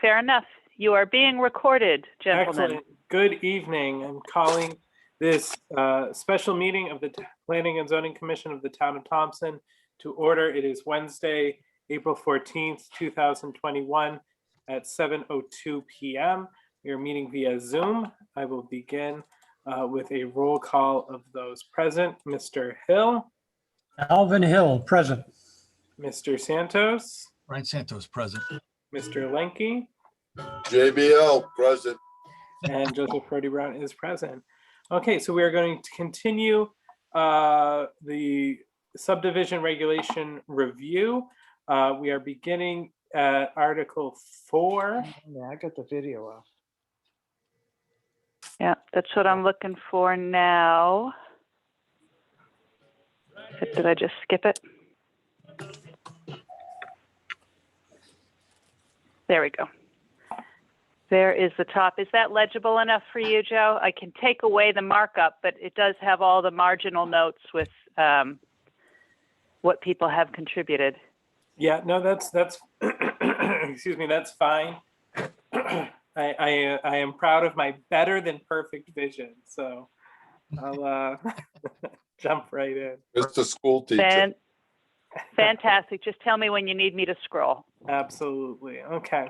Fair enough. You are being recorded, gentlemen. Excellent. Good evening. I'm calling this special meeting of the Planning and Zoning Commission of the Town of Thompson to order. It is Wednesday, April 14th, 2021 at 7:02 p.m. We are meeting via Zoom. I will begin with a roll call of those present. Mr. Hill. Alvin Hill, present. Mr. Santos. Ryan Santos, present. Mr. Lenke. JBL, present. And Joseph Brody Brown is present. Okay, so we are going to continue the subdivision regulation review. We are beginning at Article 4. Yeah, I got the video off. Yeah, that's what I'm looking for now. Did I just skip it? There we go. There is the top. Is that legible enough for you, Joe? I can take away the markup, but it does have all the marginal notes with what people have contributed. Yeah, no, that's excuse me, that's fine. I am proud of my better than perfect vision, so I'll jump right in. Mr. School Teacher. Fantastic. Just tell me when you need me to scroll. Absolutely. Okay.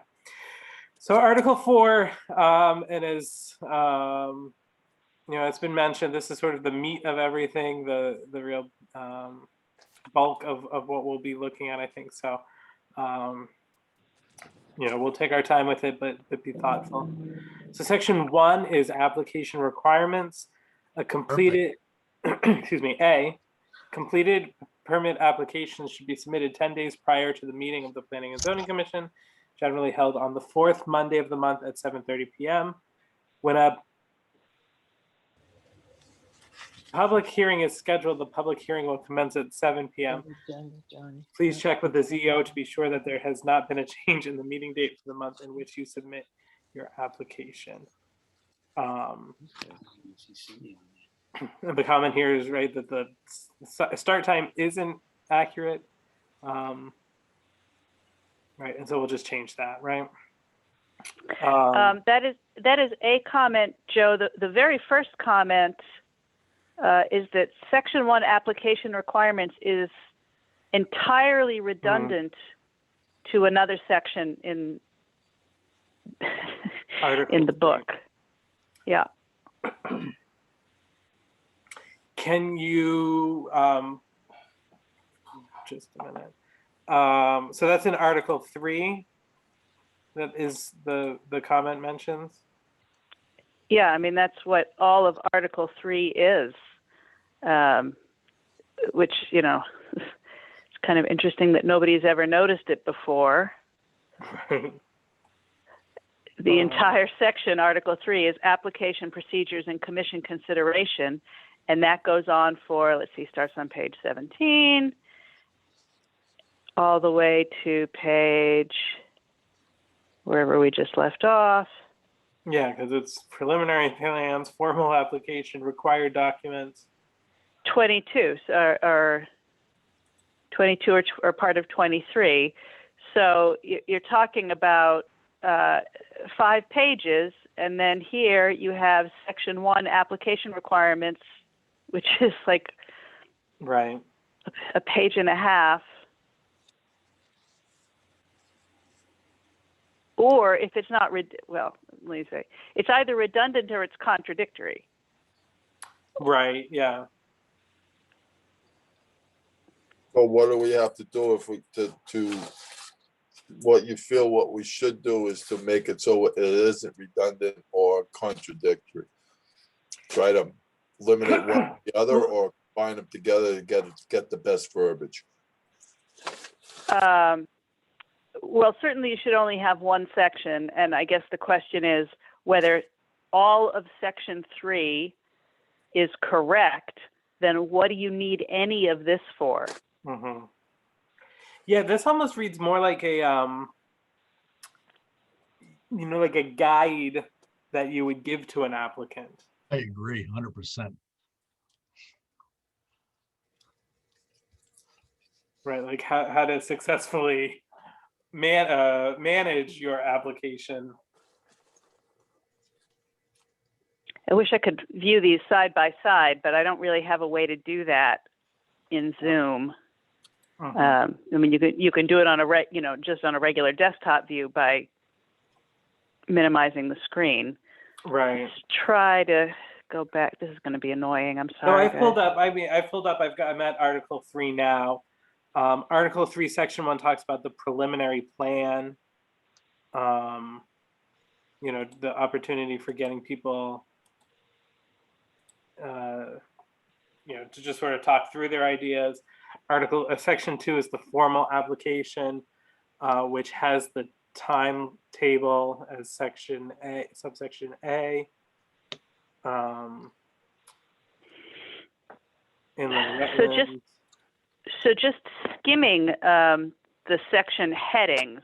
So Article 4, and as you know, it's been mentioned, this is sort of the meat of everything, the real bulk of what we'll be looking at, I think. So, you know, we'll take our time with it, but be thoughtful. So Section 1 is application requirements. A completed, excuse me, A, completed permit applications should be submitted 10 days prior to the meeting of the Planning and Zoning Commission, generally held on the fourth Monday of the month at 7:30 p.m. When a public hearing is scheduled, the public hearing will commence at 7 p.m. Please check with the CEO to be sure that there has not been a change in the meeting date for the month in which you submit your application. The comment here is right that the start time isn't accurate. Right, and so we'll just change that, right? That is a comment, Joe. The very first comment is that Section 1 application requirements is entirely redundant to another section in in the book. Yeah. Can you just a minute? So that's in Article 3. That is the comment mentions. Yeah, I mean that's what all of Article 3 is, which, you know, it's kind of interesting that nobody's ever noticed it before. The entire section, Article 3, is application procedures and commission consideration, and that goes on for, let's see, starts on page 17. All the way to page, wherever we just left off. Yeah, because it's preliminary plans, formal application, required documents. 22 or 22 or part of 23. So you're talking about 5 pages, and then here you have Section 1 application requirements, which is like right a page and a half. Or if it's not, well, let me say, it's either redundant or it's contradictory. Right, yeah. So what do we have to do if we to what you feel what we should do is to make it so it isn't redundant or contradictory? Try to eliminate one or the other, or combine them together to get the best verbiage. Well, certainly you should only have one section, and I guess the question is whether all of Section 3 is correct, then what do you need any of this for? Mm-hmm. Yeah, this almost reads more like a, you know, like a guide that you would give to an applicant. I agree, 100%. Right, like how to successfully manage your application. I wish I could view these side by side, but I don't really have a way to do that in Zoom. I mean, you can do it on just on a regular desktop view by minimizing the screen. Right. Let's try to go back. This is going to be annoying. I'm So sorry. I pulled up. I'm at Article 3 now. Article 3, Section 1 talks about the preliminary plan. The opportunity for getting people, to just sort of talk through their ideas. Section 2 is the formal application, which has the timetable as subsection A. So just skimming the section headings,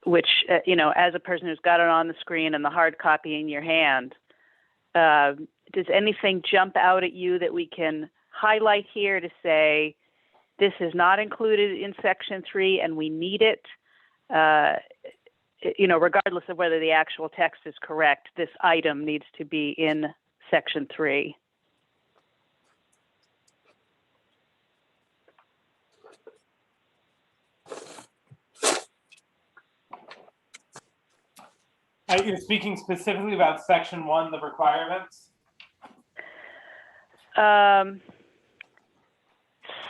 which as a person who's got it on the screen and the hard copy in your hand, does anything jump out at you that we can highlight here to say this is not included in Section 3 and we need it? Regardless of whether the actual text is correct, this item needs to be in Section 3. Are you speaking specifically about Section 1, the requirements?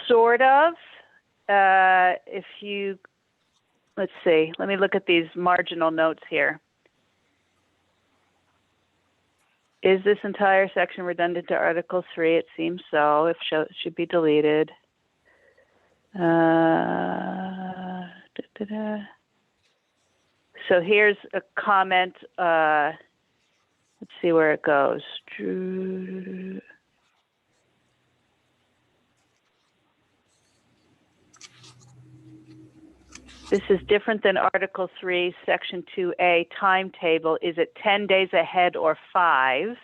Sort of. Let's see, let me look at these marginal notes here. Is this entire section redundant to Article 3? It seems so. It should be deleted. So here's a comment. Let's see where it goes. This is different than Article 3, Section 2A, timetable. Is it 10 days ahead or 5?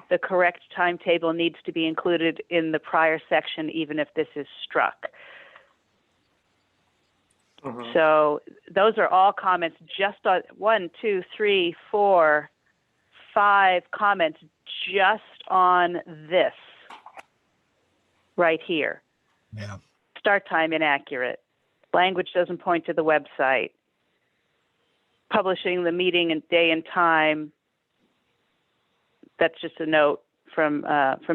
The correct timetable needs to be included in the prior section, even if this is struck. So those are all comments just on 1, 2, 3, 4, 5 comments just on this right here. Yeah. Start time inaccurate. Language doesn't point to the website. Publishing the meeting and day and time. That's just a note from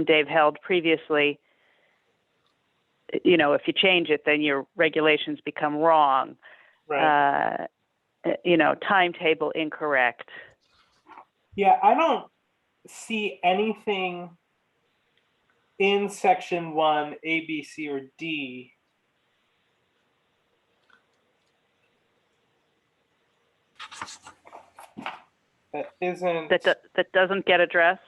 Dave Held previously. If you change it, then your regulations become wrong. Right. Timetable incorrect. Yeah, I don't see anything in Section 1, A, B, C, or D that isn't that doesn't get addressed.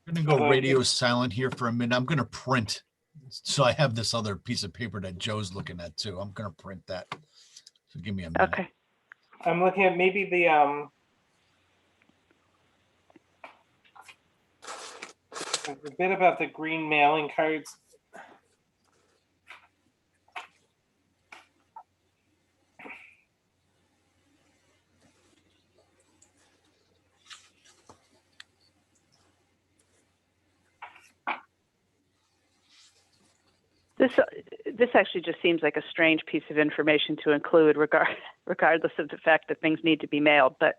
I'm gonna go radio silent here for a minute. I'm gonna print. So I have this other piece of paper that Joe's looking at too. I'm gonna print that. So give me a minute. Okay. I'm looking at maybe the a bit about the green mailing cards. This actually just seems like a strange piece of information to include, regardless of the fact that things need to be mailed. But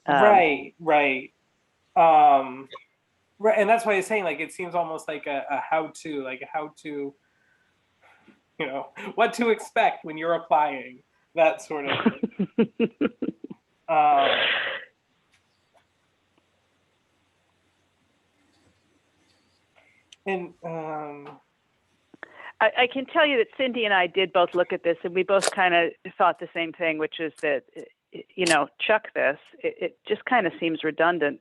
right, and that's why I was saying, like, it seems almost like a how-to, what to expect when you're applying, that sort of thing. I can tell you that Cindy and I did both look at this, and we both kind of thought the same thing, which is that, chuck this. It just kind of seems redundant.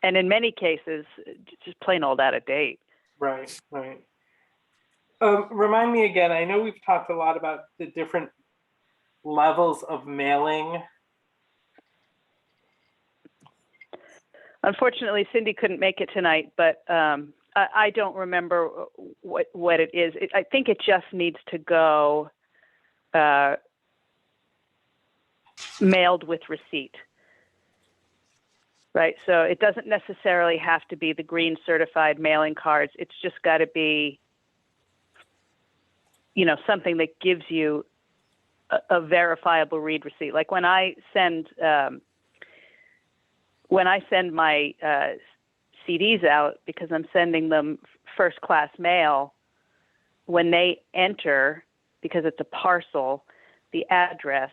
And in many cases, just plain old out of date. Right. Remind me again, I know we've talked a lot about the different levels of mailing. Unfortunately, Cindy couldn't make it tonight, but I don't remember what it is. I think it just needs to go mailed with receipt. Right, so it doesn't necessarily have to be the green certified mailing cards. It's just got to be, something that gives you a verifiable read receipt. Like when I send my CDs out, because I'm sending them first class mail, when they enter, because it's a parcel, the address,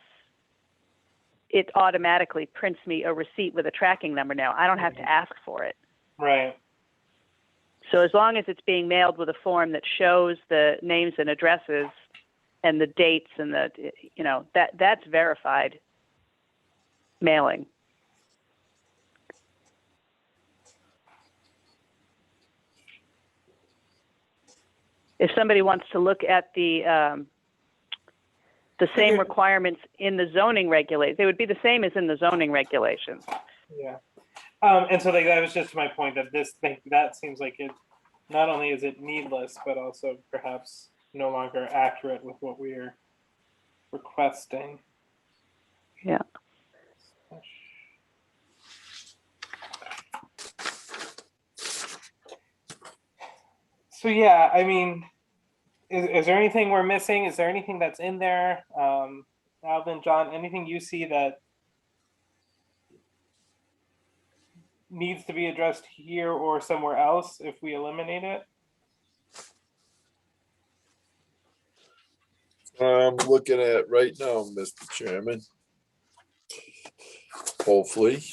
it automatically prints me a receipt with a tracking number now. I don't have to ask for it. Right. So as long as it's being mailed with a form that shows the names and addresses and the dates and that's verified mailing. If somebody wants to look at the same requirements in the zoning regulations, they would be the same as in the zoning regulations. Yeah. And so that was just my point, that that seems like it, not only is it needless, but also perhaps no longer accurate with what we're requesting. Yeah. So yeah, I mean, is there anything we're missing? Is there anything that's in there? Alvin, John, anything you see that needs to be addressed here or somewhere else if we eliminate it? I'm looking at it right now, Mr. Chairman. Hopefully.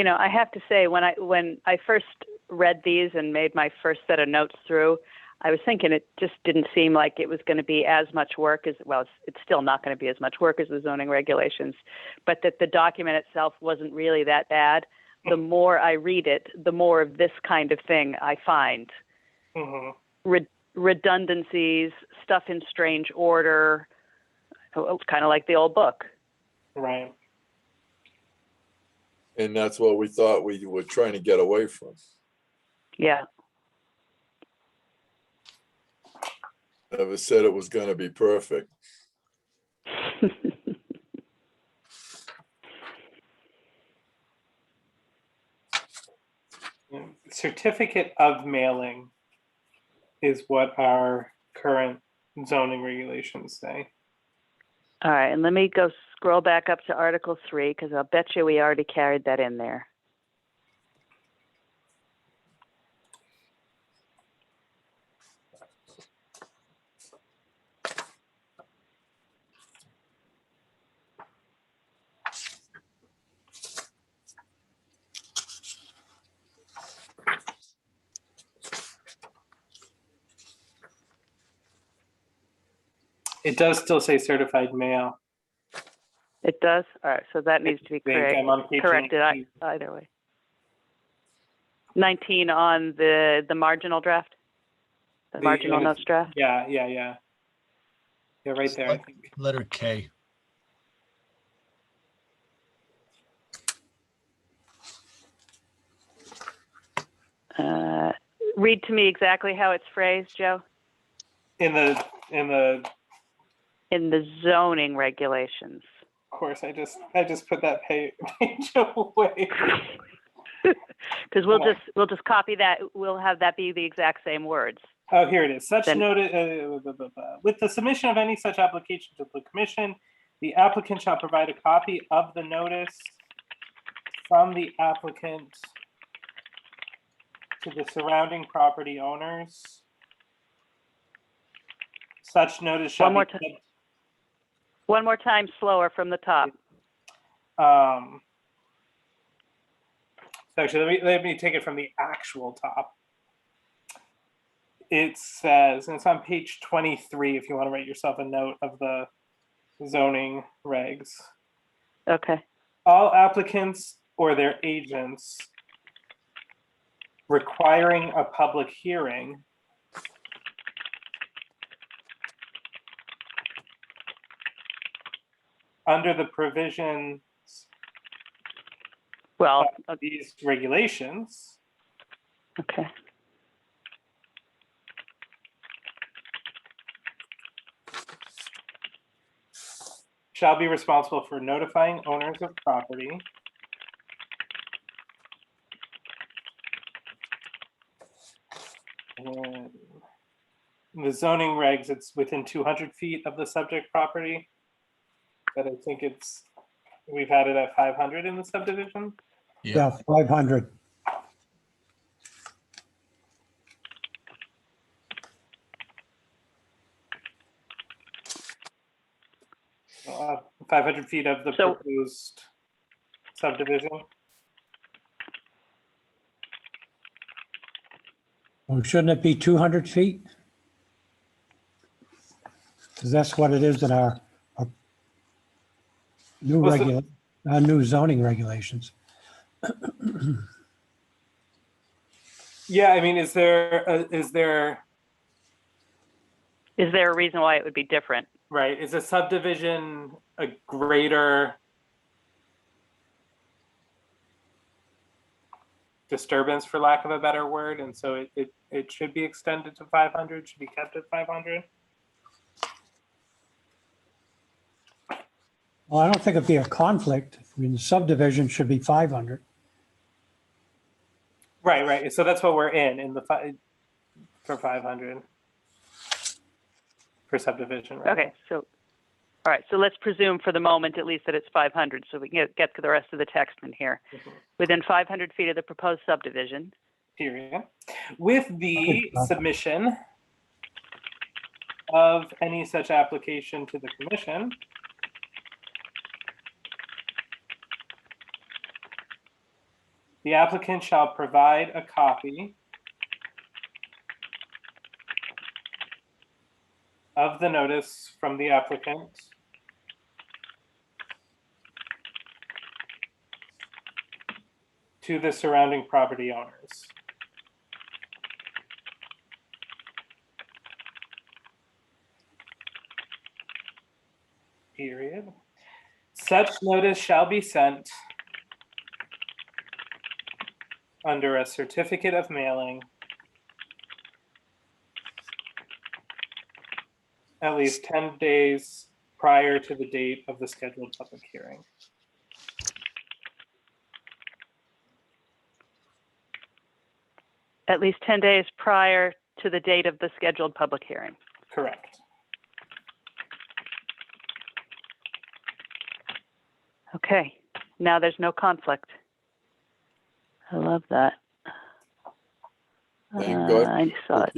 I have to say, when I first read these and made my first set of notes through, I was thinking it just didn't seem like it was going to be as much work as, well, it's still not going to be as much work as the zoning regulations, but that the document itself wasn't really that bad. The more I read it, the more of this kind of thing I find. Mm-hmm. Redundancies, stuff in strange order, kind of like the old book. Right. And that's what we thought we were trying to get away from. Yeah. Never said it was going to be perfect. Certificate of mailing is what our current zoning regulations say. All right, and let me go scroll back up to Article 3, because I'll bet you we already carried that in there. It does still say certified mail. It does? All right, so that needs to be I'm on page corrected 19. either way. 19 on the marginal draft? The marginal notes draft? Yeah, right there, I think. Letter K. Read to me exactly how it's phrased, Joe. In the In the zoning regulations. Of course, I just put that page away. Because we'll just copy that. We'll have that be the exact same words. Oh, here it is. Such notice, with the submission of any such application to the commission, the applicant shall provide a copy of the notice from the applicant to the surrounding property owners. Such notice shall be One more time, slower from the top. So actually, let me take it from the actual top. It says, and it's on page 23 if you want to write yourself a note of the zoning regs. Okay. All applicants or their agents requiring a public hearing under the provisions Well, of these regulations okay. shall be responsible for notifying owners of property and the zoning regs, it's within 200 feet of the subject property. But I think we've had it at 500 in the subdivision. Yeah, 500. Uh, 500 feet of the So- proposed subdivision. Well, shouldn't it be 200 feet? Because that's what it is in our new Well, so- new zoning regulations. Yeah, I mean, is there Is there a reason why it would be different? right? Is a subdivision a greater disturbance, for lack of a better word, and so it should be extended to 500, should be kept at 500? Well, I don't think it'd be a conflict. I mean, the subdivision should be 500. Right. So that's what we're in for 500 for subdivision, right? Okay, so, all right, so let's presume for the moment at least that it's 500, so we can get to the rest of the text in here. Mhm. Within 500 feet of the proposed subdivision, Period. With the submission of any such application to the commission, the applicant shall provide a copy of the notice from the applicant to the surrounding property owners. Period. Such notice shall be sent under a certificate of mailing at least 10 days prior to the date of the scheduled public hearing. at least 10 days prior to the date of the scheduled public hearing. Correct. Okay, now there's no conflict. I love that. Thank God.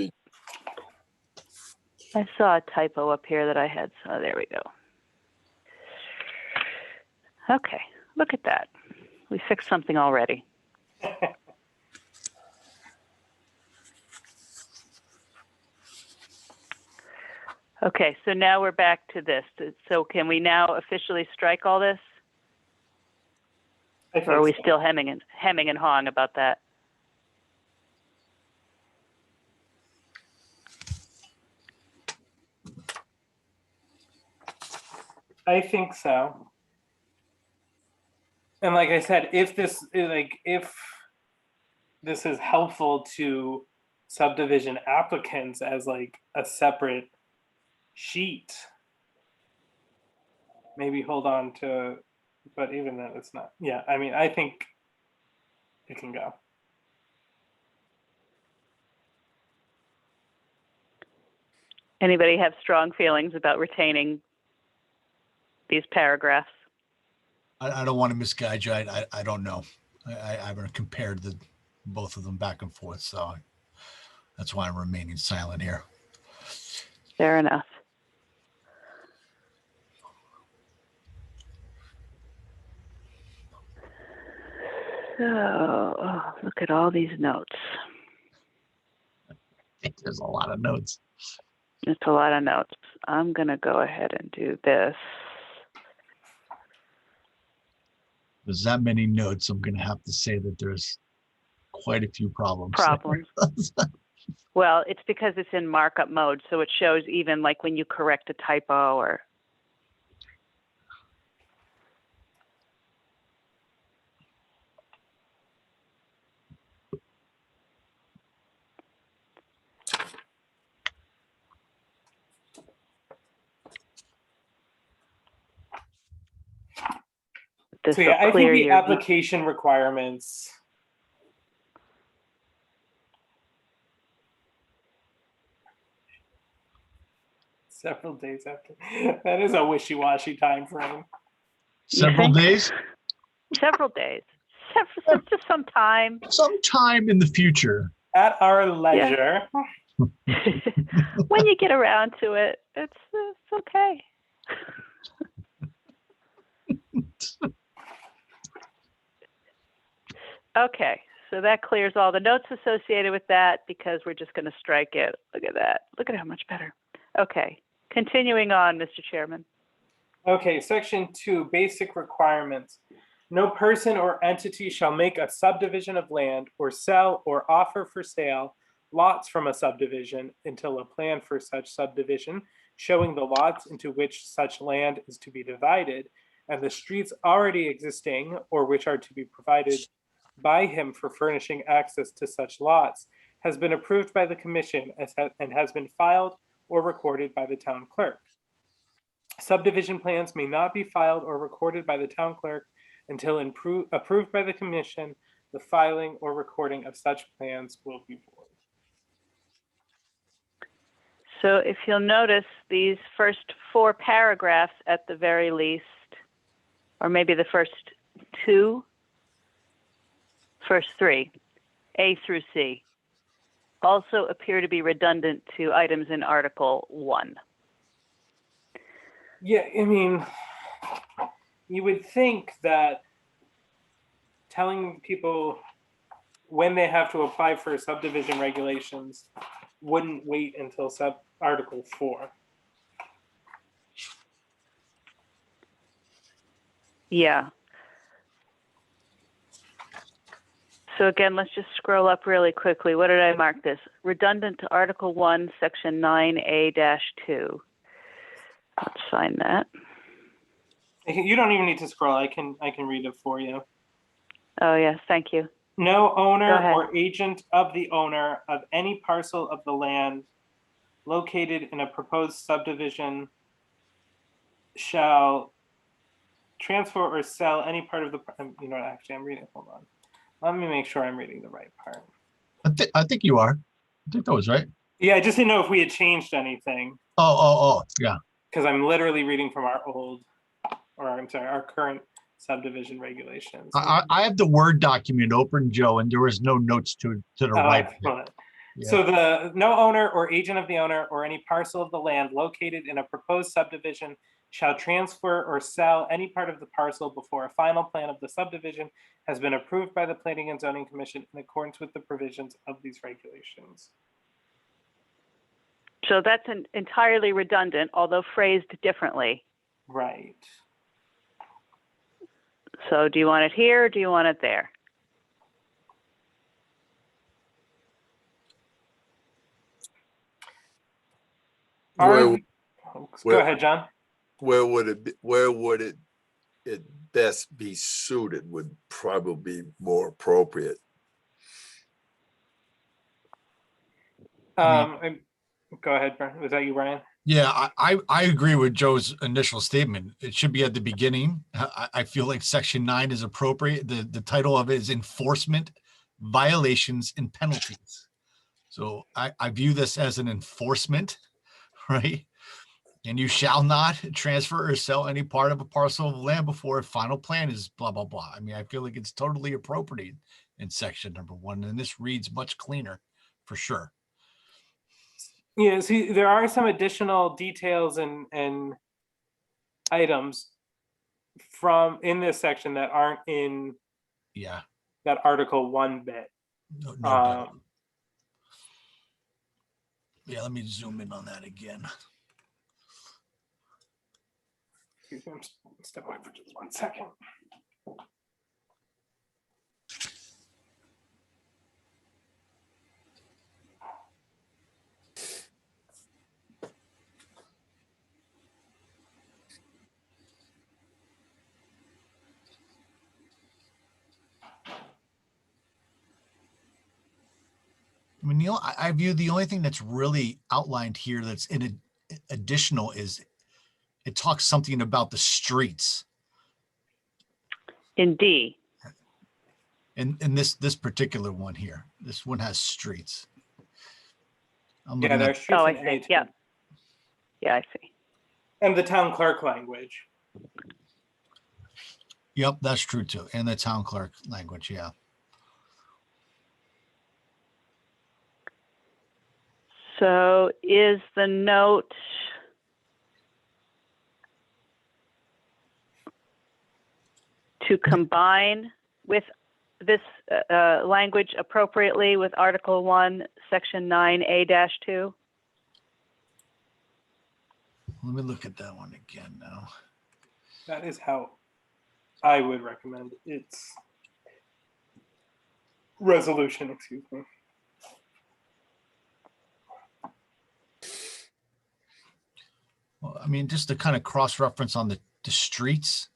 I saw a typo up here that I had, so there we go. Okay, look at that. We fixed something already. Okay, so now we're back to this. So can we now officially strike all this? I think Or are we so. still hemming and hawing about that? I think so. And like I said, if this is helpful to subdivision applicants as like a separate sheet, maybe hold on to, but even then it's not. Yeah, I mean, I think it can go. Anybody have strong feelings about retaining these paragraphs? I don't want to misguide you. I don't know. I haven't compared both of them back and forth, so that's why I'm remaining silent here. Fair enough. So, look at all these notes. I think there's a lot of notes. It's a lot of notes. I'm going to go ahead and do this. There's that many notes. I'm going to have to say that there's quite a few problems. Problems. Well, it's because it's in markup mode, so it shows even like when you correct a typo or. This So will yeah, I think clear the your. application requirements. Several days after. That is a wishy-washy time frame. Several think? days? Several days. Just some time. Sometime in the future. At our leisure. When you get around to it, it's okay. Okay, so that clears all the notes associated with that because we're just going to strike it. Look at that. Look at how much better. Okay, continuing on, Mr. Chairman. Okay, section 2, basic requirements. No person or entity shall make a subdivision of land or sell or offer for sale lots from a subdivision until a plan for such subdivision showing the lots into which such land is to be divided and the streets already existing or which are to be provided by him for furnishing access to such lots has been approved by the commission and has been filed or recorded by the town clerk. Subdivision plans may not be filed or recorded by the town clerk until approved by the commission. The filing or recording of such plans will be void. So if you'll notice, these first 4 paragraphs at the very least, or maybe the first 3, A through C, also appear to be redundant to items in Article 1. Yeah, I mean, you would think that telling people when they have to apply for subdivision regulations wouldn't wait until Article 4. Yeah. So again, let's just scroll up really quickly. What did I mark this? Redundant to Article 1, Section 9A-2. Let's find that. You don't even need to scroll. I can read it for you. Oh, yes, thank you. No Go owner ahead. or agent of the owner of any parcel of the land located in a proposed subdivision shall transfer or sell any part of the, you know, actually I'm reading, hold on. Let me make sure I'm reading the right part. I think you are. I think that was right. Yeah, I just didn't know if we had changed anything Oh, yeah. because I'm literally reading from our old, or I'm sorry, our current subdivision regulations. I have the Word document open, Joe, and there was no notes to the right. Excellent. Yeah. So the no owner or agent of the owner or any parcel of the land located in a proposed subdivision shall transfer or sell any part of the parcel before a final plan of the subdivision has been approved by the Planning and Zoning Commission in accordance with the provisions of these regulations. So that's entirely redundant, although phrased differently. Right. So do you want it here or do you want it there? Go ahead, John. Where would it best be suited would probably be more appropriate. Go ahead, Brian. Was that you, Brian? Yeah, I agree with Joe's initial statement. It should be at the beginning. I feel like Section 9 is appropriate. The title of it is Enforcement, Violations, and Penalties. So I view this as an enforcement, right? And you shall not transfer or sell any part of a parcel of land before a final plan is blah, blah, blah. I mean, I feel like it's totally appropriate in section number 1, and this reads much cleaner for sure. Yeah, see, there are some additional details and items from in this section that aren't in that Article 1 bit. No doubt. Yeah, let me zoom in on that again. Excuse me, I'm step away for just 1 second. mean, I view the only thing that's really outlined here that's additional is it talks something about the streets. In D. In this particular one here, this one has streets. I'm Yeah, looking there are at, streets Oh, I in A see. too. Yeah. Yeah, I see. And the town clerk language. yep, that's true too. And the town clerk language, yeah. So is the note to combine with this language appropriately with Article 1, Section 9A-2? Let me look at that one again now. That is how I would recommend its resolution, excuse me. Well, I mean, just to kind of cross-reference on the streets.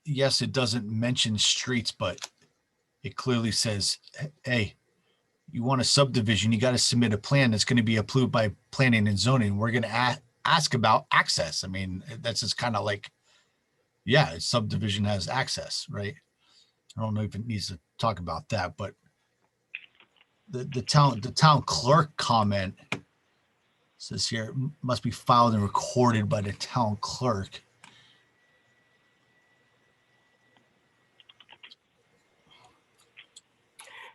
Yes, it doesn't mention streets, but it clearly says, hey, you want a subdivision, you got to submit a plan that's going to be approved by planning and zoning. We're going to ask about access. I mean, that's just kind of like, yeah, subdivision has access, right? I don't know if it needs to talk about that, but the town clerk comment says here, must be filed and recorded by the town clerk.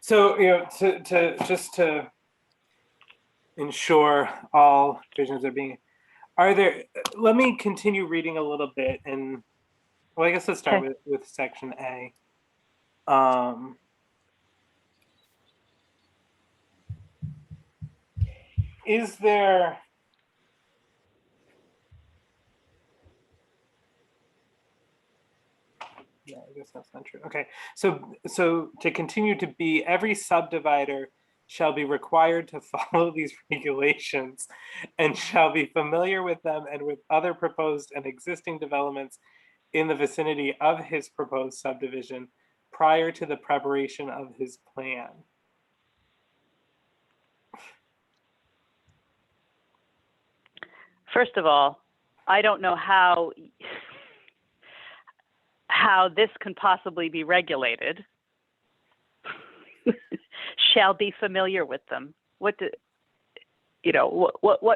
So, to ensure all visions are there, let me continue reading a little bit and, well, I guess let's start Okay. with section A. Is there, yeah, I guess that's not true. Okay, so to continue to be, every subdivider shall be required to follow these regulations and shall be familiar with them and with other proposed and existing developments in the vicinity of his proposed subdivision prior to the preparation of his plan. First of all, I don't know how this can possibly be regulated. Shall be familiar with them. What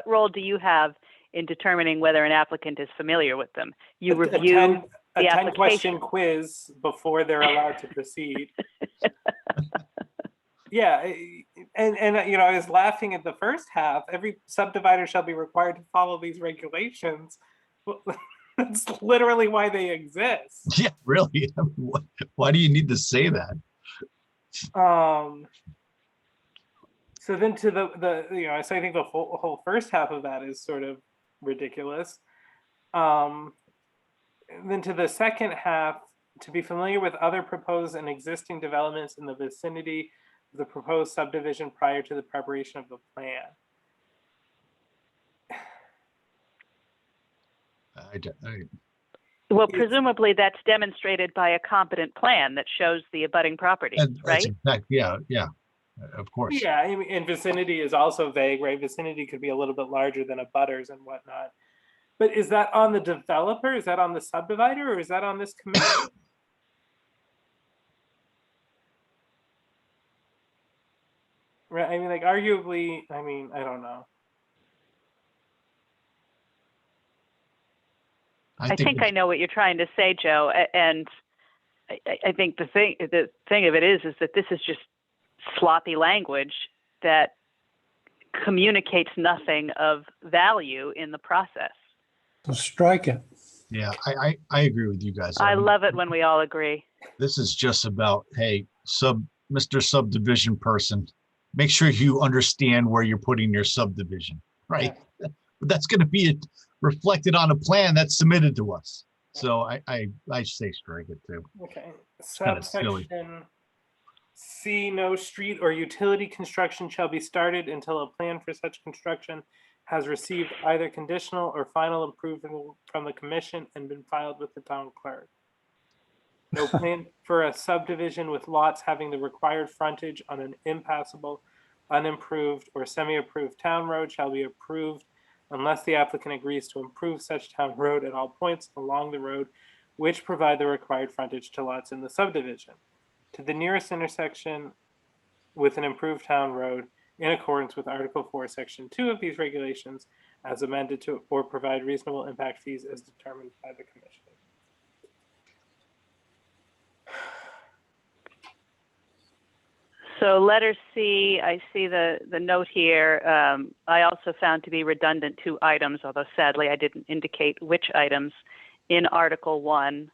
role do you have in determining whether an applicant is familiar with them? You review a the 10-question application. quiz before they're allowed to proceed. Yeah, and I was laughing at the first half. Every subdivider shall be required to follow these regulations. Well, that's literally why they exist. Yeah, really. I mean, why do you need to say that? So then to so I think the whole first half of that is sort of ridiculous. And then to the second half, to be familiar with other proposed and existing developments in the vicinity of the proposed subdivision prior to the preparation of the plan. Well, presumably that's demonstrated by a competent plan that shows the abutting property, right? Yeah, of course. Yeah, I mean, and vicinity is also vague, right? Vicinity could be a little bit larger than abutters and whatnot. But is that on the developer? Is that on the subdivider? Or is that on this commission? Right, I mean, like, arguably, I mean, I don't know. I think I know what you're trying to say, Joe, and I think the thing of it is that this is just sloppy language that communicates nothing of value in the process. So strike it. Yeah, I agree with you guys. I love it when we all agree. This is just about, hey, Mr. Subdivision person, make sure you understand where you're putting your subdivision, right? Yeah. But that's going to be reflected on a plan that's submitted to us. So I say strike it too. Okay. kinda silly. Subsection C, no street or utility construction shall be started until a plan for such construction has received either conditional or final approval from the commission and been filed with the town clerk. No plan for a subdivision with lots having the required frontage on an impassable unimproved, or semi-approved town road shall be approved unless the applicant agrees to improve such town road at all points along the road which provide the required frontage to lots in the subdivision, to the nearest intersection with an improved town road in accordance with Article 4, Section 2 of these regulations as amended to or provide reasonable impact fees as determined by the commission. So letter C, I see the note here. I also found to be redundant 2 items, although sadly I didn't indicate which items in Article 1.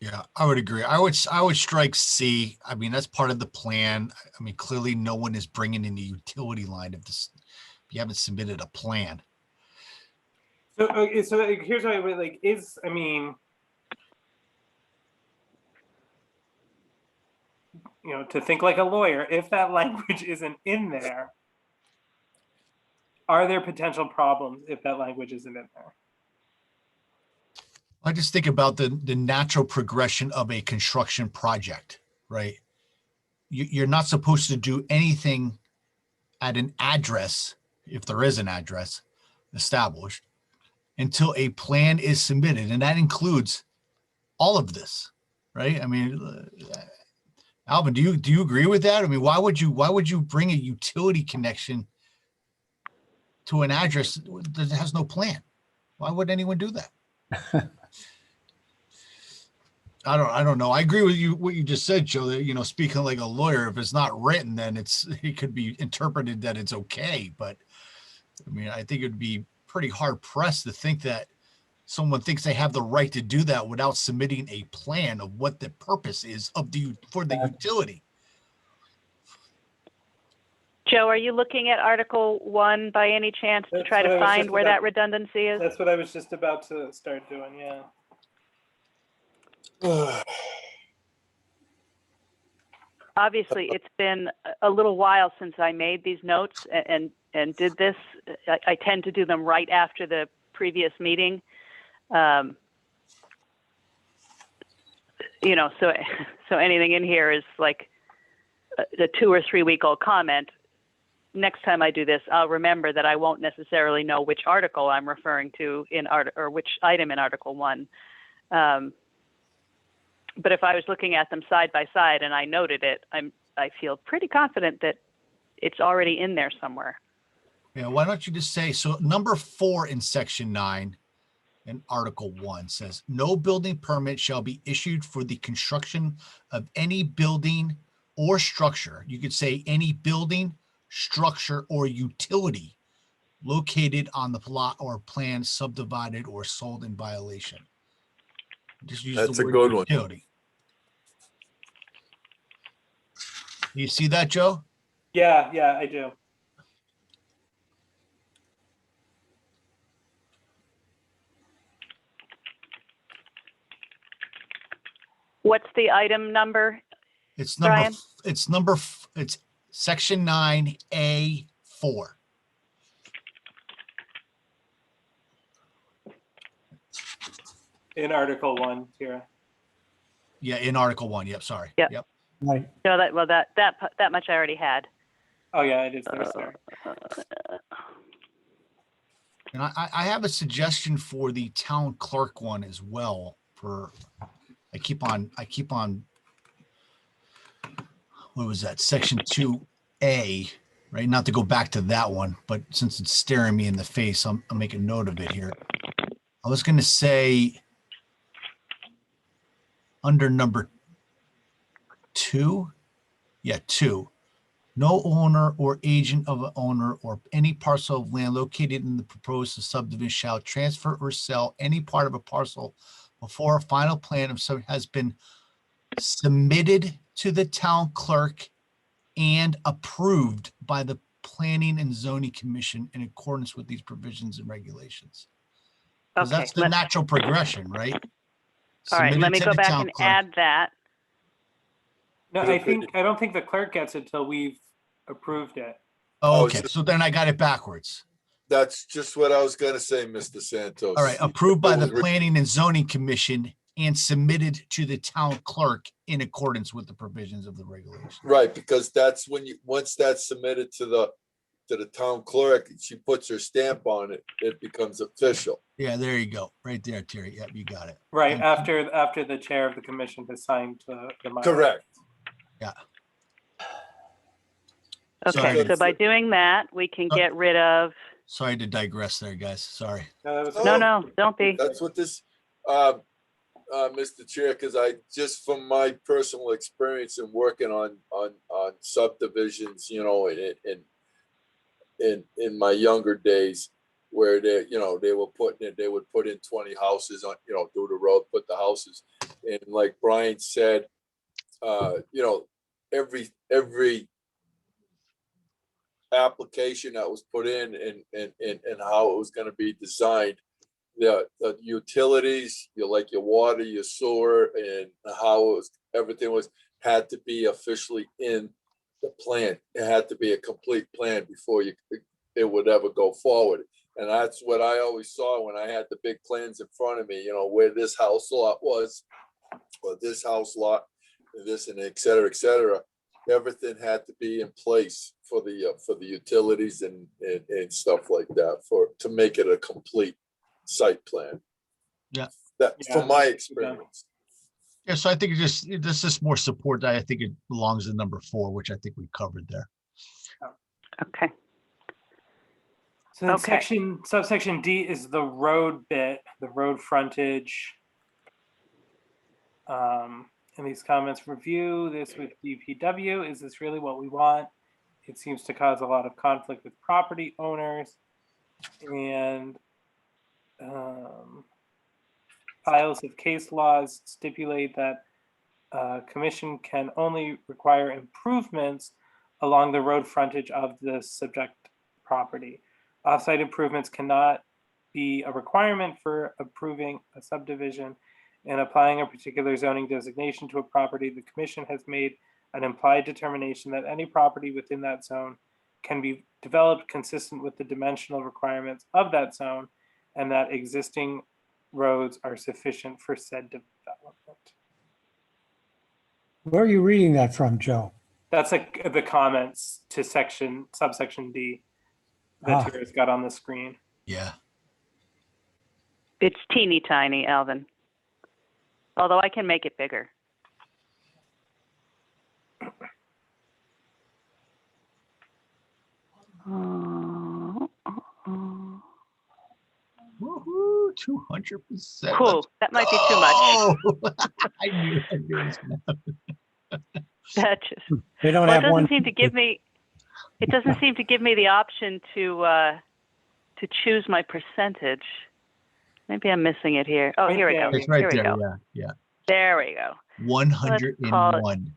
Yeah, I would agree. I would strike C. I mean, that's part of the plan. I mean, clearly no one is bringing in the utility line if you haven't submitted a plan. So, okay, so here's what I would like is, I mean, you know, to think like a lawyer, if that language isn't in there, are there potential problems if that language isn't in there? I just think about the natural progression of a construction project, right? You're not supposed to do anything at an address, if there is an address established, until a plan is submitted. And that includes all of this, right? I mean, Alvin, do you agree with that? I mean, why would you bring a utility connection to an address that has no plan? Why would anyone do that? I don't know. I agree with you, what you just said, Joe, that, you know, speaking like a lawyer, if it's not written, then it could be interpreted that it's okay. But I mean, I think it'd be pretty hard pressed to think that someone thinks they have the right to do that without submitting a plan of what the purpose is for the utility. Joe, are you looking at Article 1 by any chance to That's try what I to was find just where about- that redundancy is? That's what I was just about to start doing, yeah. Obviously, it's been a little while since I made these notes and did this. I tend to do them right after the previous meeting. You know, so anything in here is like the 2 or 3 week old comment. Next time I do this, I'll remember that I won't necessarily know which article I'm referring to or which item in Article 1. But if I was looking at them side by side and I noted it, I feel pretty confident that it's already in there somewhere. Yeah, why don't you just say, so number 4 in section 9 in Article 1 says, no building permit shall be issued for the construction of any building or structure. You could say any building, structure, or utility located on the plot or plan subdivided or sold in violation. Just use That's the a word good one. utility. You see that, Joe? Yeah, I do. What's the item number? It's Brian? it's section 9A4. In Article 1, Tira. Yeah, in Article 1. Yep, sorry. Yep. Yep. Right. No, that much I already had. Oh, yeah, it is there, sorry. And I have a suggestion for the town clerk one as well. I keep on, what was that? Section 2A, right? Not to go back to that one, but since it's staring me in the face, I'll make a note of it here. I was going to say under number 2. Yeah, 2. No owner or agent of an owner or any parcel of land located in the proposed subdivision shall transfer or sell any part of a parcel before a final plan of some has been submitted to the town clerk and approved by the Planning and Zoning Commission in accordance with these provisions and regulations. Because Okay, that's the natural progression, right? all right, let Submitted me to go the back town and clerk. add that. No, I don't think the clerk gets it till we've approved it. Oh, Oh, okay, so- so then I got it backwards. That's just what I was gonna say, Mr. Santos. All right, approved by It the was re- Planning and Zoning Commission and submitted to the town clerk in accordance with the provisions of the regulation. Right, because that's when once that's submitted to the town clerk, she puts her stamp on it, it becomes official. Yeah, there you go. Right there, Terry. Yep, you got it. Right, Thank you. after the chair of the commission has signed the Mylar. Correct. Yeah. Okay, Sorry. so by doing that, we can get rid of, Sorry to digress there, guys. Sorry. No, that was No, no, don't be. That's what this, Mr. Chair, because I, just from my personal experience in working on subdivisions, you know, in my younger days, where they, you know, they would put in 20 houses on, you know, do the road, put the houses. And like Brian said, you know, every application that was put in and how it was going to be designed, the utilities, your water, your sewer, and how it was, everything had to be officially in the plan. It had to be a complete plan before it would ever go forward. And that's what I always saw when I had the big plans in front of me, you know, where this house lot was, or this house lot, and this, and et cetera, et cetera. Everything had to be in place for the utilities and stuff like that, to make it a complete site plan. Yeah. That's from my experience. Yeah, so I think this is more support that I think it belongs in number 4, which I think we covered there. Okay, So then Okay. subsection D is the road bit, the road frontage. And these comments, review this with DPW. Is this really what we want? It seems to cause a lot of conflict with property owners. And files of case laws stipulate that commission can only require improvements along the road frontage of the subject property. Offsite improvements cannot be a requirement for approving a subdivision and applying a particular zoning designation to a property. The commission has made an implied determination that any property within that zone can be developed consistent with the dimensional requirements of that zone, and that existing roads are sufficient for said development. Where are you reading that from, Joe? That's like the comments to subsection D that Tara's got on the screen. Yeah. it's teeny tiny, Alvin. Although I can make it bigger. Woohoo, 200%. Cool. That might be too much. Oh, I knew it was gonna happen. That just, They don't well, it have one. doesn't seem to give me. It doesn't seem to give me the option to choose my percentage. Maybe I'm missing it here. Oh, here we go. It's right Here we there. go. Yeah. There we go. 101.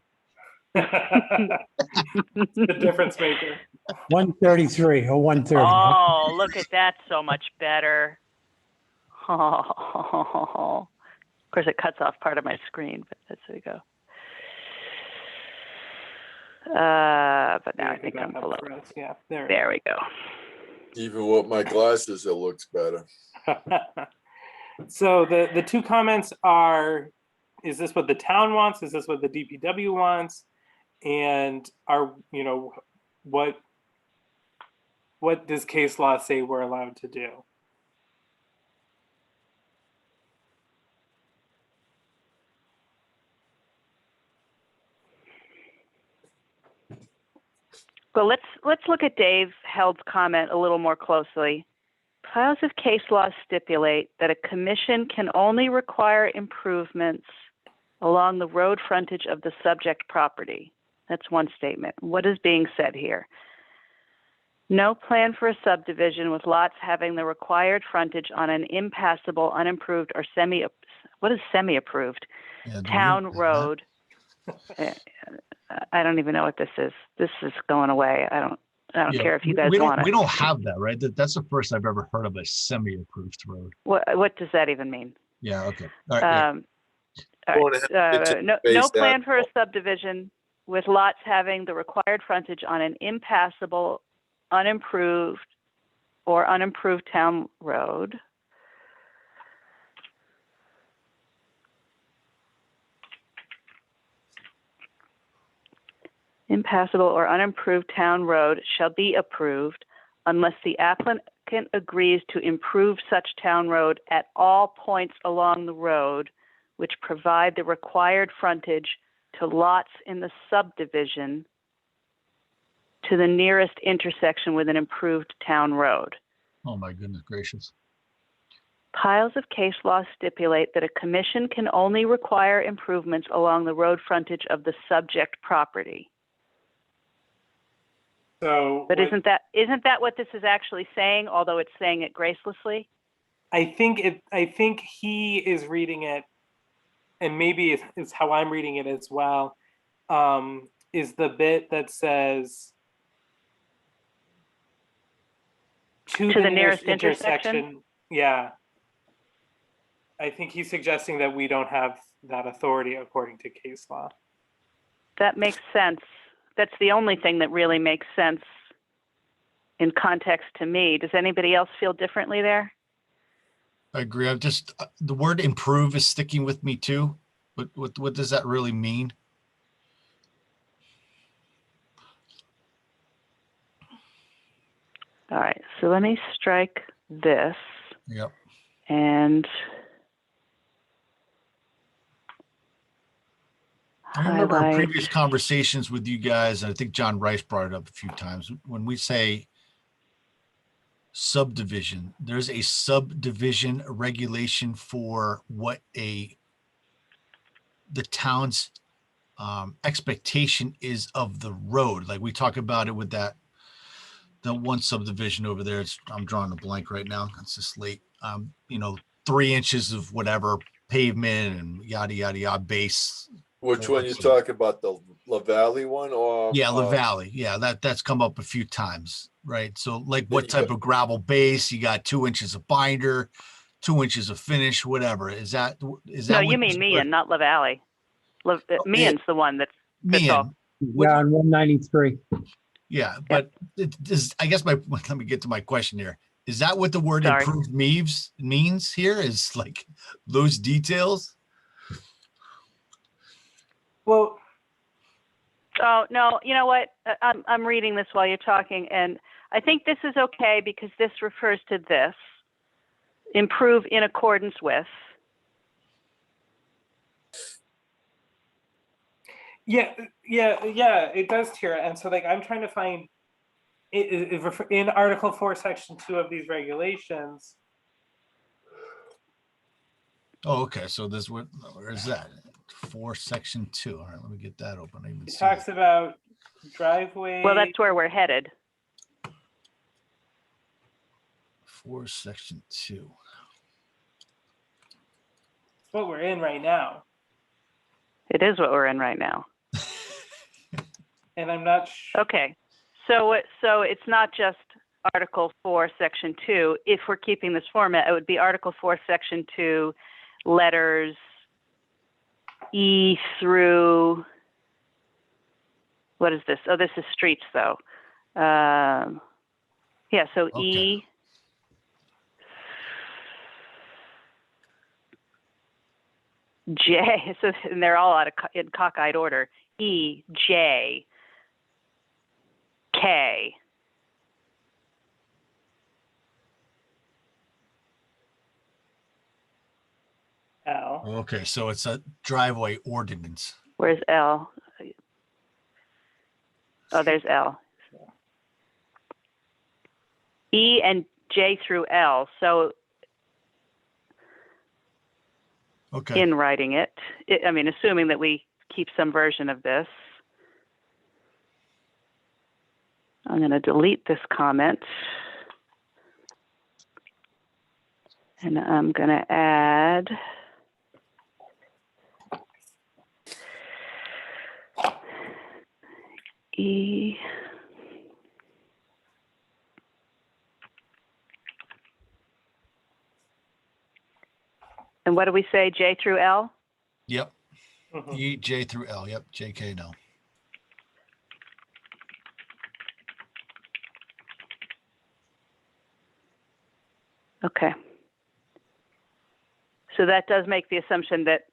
The difference maker. 133 or 130. Oh, look at that. So much better. Oh. Of course, it cuts off part of my screen, but that's there you go. But now I think I'm below. Yeah, there we go. Even with my glasses, it looks better. So the two comments are, is this what the town wants? Is this what the DPW wants? And what does case law say we're allowed to do? Well, let's look at Dave Held's comment a little more closely. Piles of case law stipulate that a commission can only require improvements along the road frontage of the subject property. That's one statement. What is being said here? No plan for a subdivision with lots having the required frontage on an impassable, unimproved, or semi-approved town road. I don't even know what this is. This is going away. I don't care if you guys want it. We don't have that, right? That's the first I've ever heard of a semi-approved road. What does that even mean? Yeah. Okay. All right. All right. No plan for a subdivision with lots having the required frontage on an impassable, unimproved, or unimproved town road. impassable or unimproved town road shall be approved unless the applicant agrees to improve such town road at all points along the road which provide the required frontage to lots in the subdivision to the nearest intersection with an improved town road. Oh, my goodness gracious. Piles of case law stipulate that a commission can only require improvements along the road frontage of the subject property. So, But isn't that what this is actually saying, although it's saying it gracelessly? I think he is reading it, and maybe it's how I'm reading it as well, is the bit that says to the nearest intersection. Yeah. I think he's suggesting that we don't have that authority according to case law. That makes sense. That's the only thing that really makes sense in context to me. Does anybody else feel differently there? I agree. I'm just, the word improve is sticking with me too. But what does that really mean? All right, so let me strike this. Yep. And I remember our highlight. previous conversations with you guys, and I think John Rice brought it up a few times. When we say subdivision, there's a subdivision regulation for what the town's expectation is of the road. Like we talk about it with that one subdivision over there. I'm drawing a blank right now. It's just late. 3 inches of whatever pavement and yada yada yada base. Which one you talking about, the La Valley one or? Yeah, La Valley. Yeah, that's come up a few times, right? So like Then what you type got- of gravel base? You got 2 inches of binder, 2 inches of finish, whatever. Is that No, what you mean Meehan, not La Valley. Meehan's the one that's all. Meehan? Yeah, on 193. Yeah, but it is, I guess let me get to my question here. Is that what the word Sorry. improved means here? Is like those details? Well, Oh, no, you know what? I'm reading this while you're talking, and I think this is okay because this refers to this. Improve in accordance with. yeah, it does, Tira. And so like I'm trying to find in Article 4, Section 2 of these regulations. Oh, okay. So where is that? 4 Section 2. All right, let me get that open. I even It see talks about driveway. Well, that's where we're headed. 4 Section 2. It's what we're in right now. It is what we're in right now. And I'm not sure. Okay, so it's not just Article 4, Section 2. If we're keeping this format, it would be Article 4, Section 2, letters E through, what is this? Oh, this is streets, though. Yeah, so Okay. E. J, so, and they're all in cockeyed order. E, J, K. L. Okay, so it's a driveway ordinance. Where's L? Oh, there's L. E and J through L. So Okay. in writing it, I mean, assuming that we keep some version of this, I'm going to delete this comment. And I'm going to add E. And what do we say, J through L? Yep. Mhm. E, J through L. Yep. JK, no. Okay. So that does make the assumption that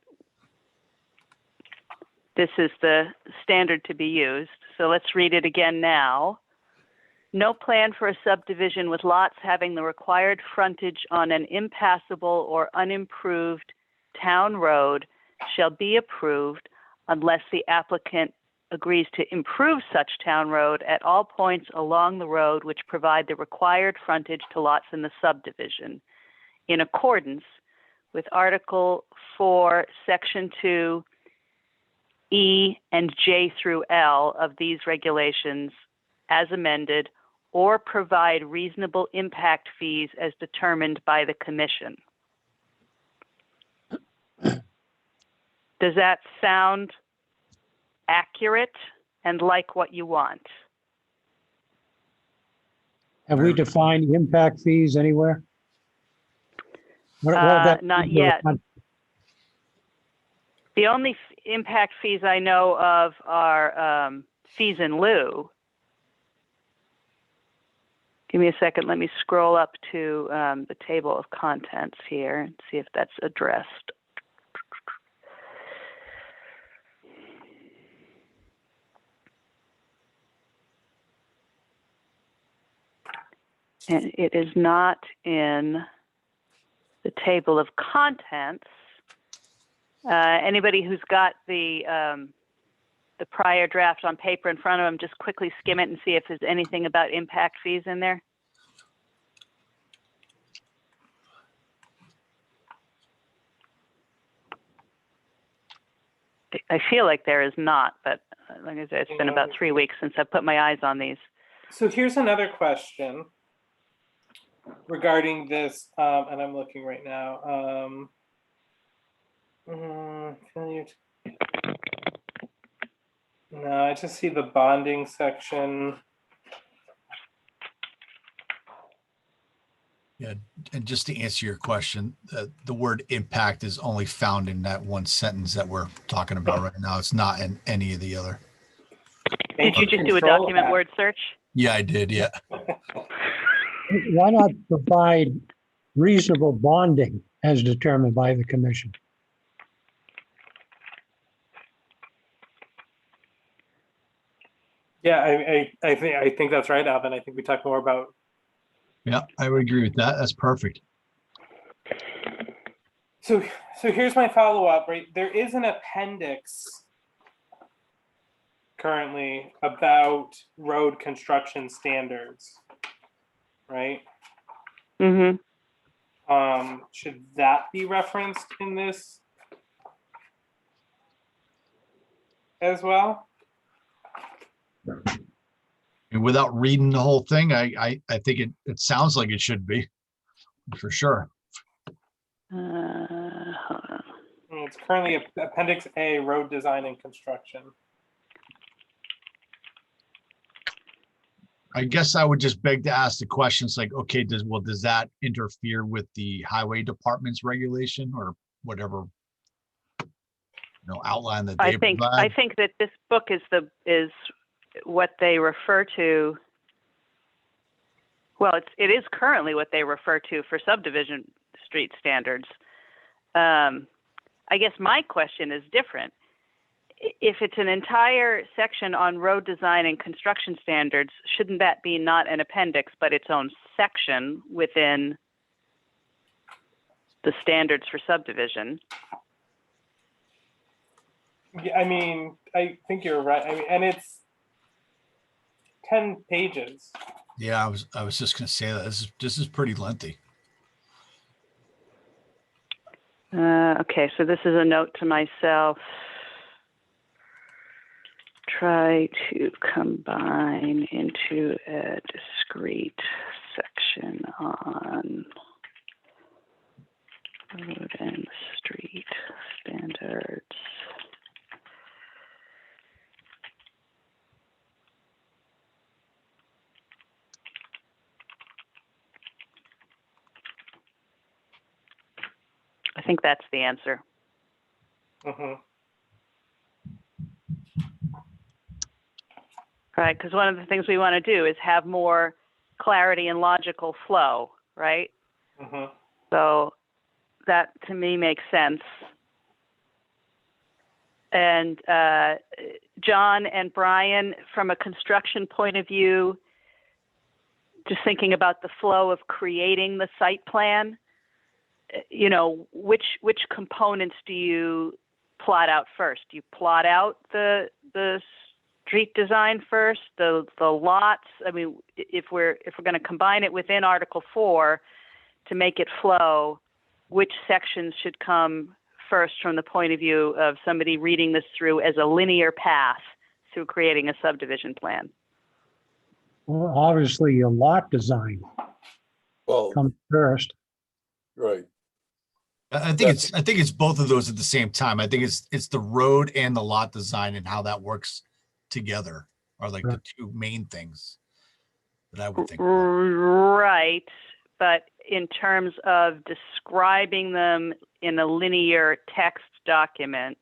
this is the standard to be used. So let's read it again now. No plan for a subdivision with lots having the required frontage on an impassable or unimproved town road shall be approved unless the applicant agrees to improve such town road at all points along the road which provide the required frontage to lots in the subdivision, in accordance with Article 4, Section 2, E and J through L of these regulations as amended, or provide reasonable impact fees as determined by the commission. Does that sound accurate and like what you want? Have we defined impact fees anywhere? Not yet. The only impact fees I know of are fees in lieu. Give me a second. Let me scroll up to the table of contents here and see if that's addressed. And it is not in the table of contents. Anybody who's got the prior draft on paper in front of them, just quickly skim it and see if there's anything about impact fees in there. I feel like there is not, but like I said, it's been about 3 weeks since I put my eyes on these. So here's another question regarding this, and I'm looking right now. No, I just see the bonding section. Yeah, and just to answer your question, the word impact is only found in that one sentence that we're talking about right now. It's not in any of the other. Did you just do a document word search? Yeah, I did. Yeah. Why not provide reasonable bonding as determined by the commission? Yeah, I think that's right, Alvin. I think we talked more about. Yeah, I would agree with that. That's perfect. So here's my follow-up, right? There is an appendix currently about road construction standards, right? Mm-hmm. Should that be referenced in this as well? And without reading the whole thing, I think it sounds like it should be, for sure. Hold on. It's currently Appendix A, road design and construction. I guess I would just beg to ask the questions like, okay, does that interfere with the highway department's regulation or whatever, outline that they provide? I think that this book is what they refer to. Well, it is currently what they refer to for subdivision street standards. I guess my question is different. If it's an entire section on road design and construction standards, shouldn't that be not an appendix, but its own section within the standards for subdivision? Yeah, I mean, I think you're right. I mean, and it's 10 pages. Yeah, I was just gonna say that this is pretty lengthy. Okay, so this is a note to myself. Try to combine into a discrete section on road and street standards. I think that's the answer. Mm-hmm. Right, because one of the things we want to do is have more clarity and logical flow, right? Mm-hmm. So that to me makes sense. And John and Brian, from a construction point of view, just thinking about the flow of creating the site plan, which components do you plot out first? Do you plot out the street design first, the lots? I mean, if we're going to combine it within Article 4 to make it flow, which sections should come first from the point of view of somebody reading this through as a linear path through creating a subdivision plan? Well, obviously, your lot design Well, comes first. right. I think it's both of those at the same time. I think it's the road and the lot design and how that works together are like the two main things that I would think about. Right. But in terms of describing them in a linear text document,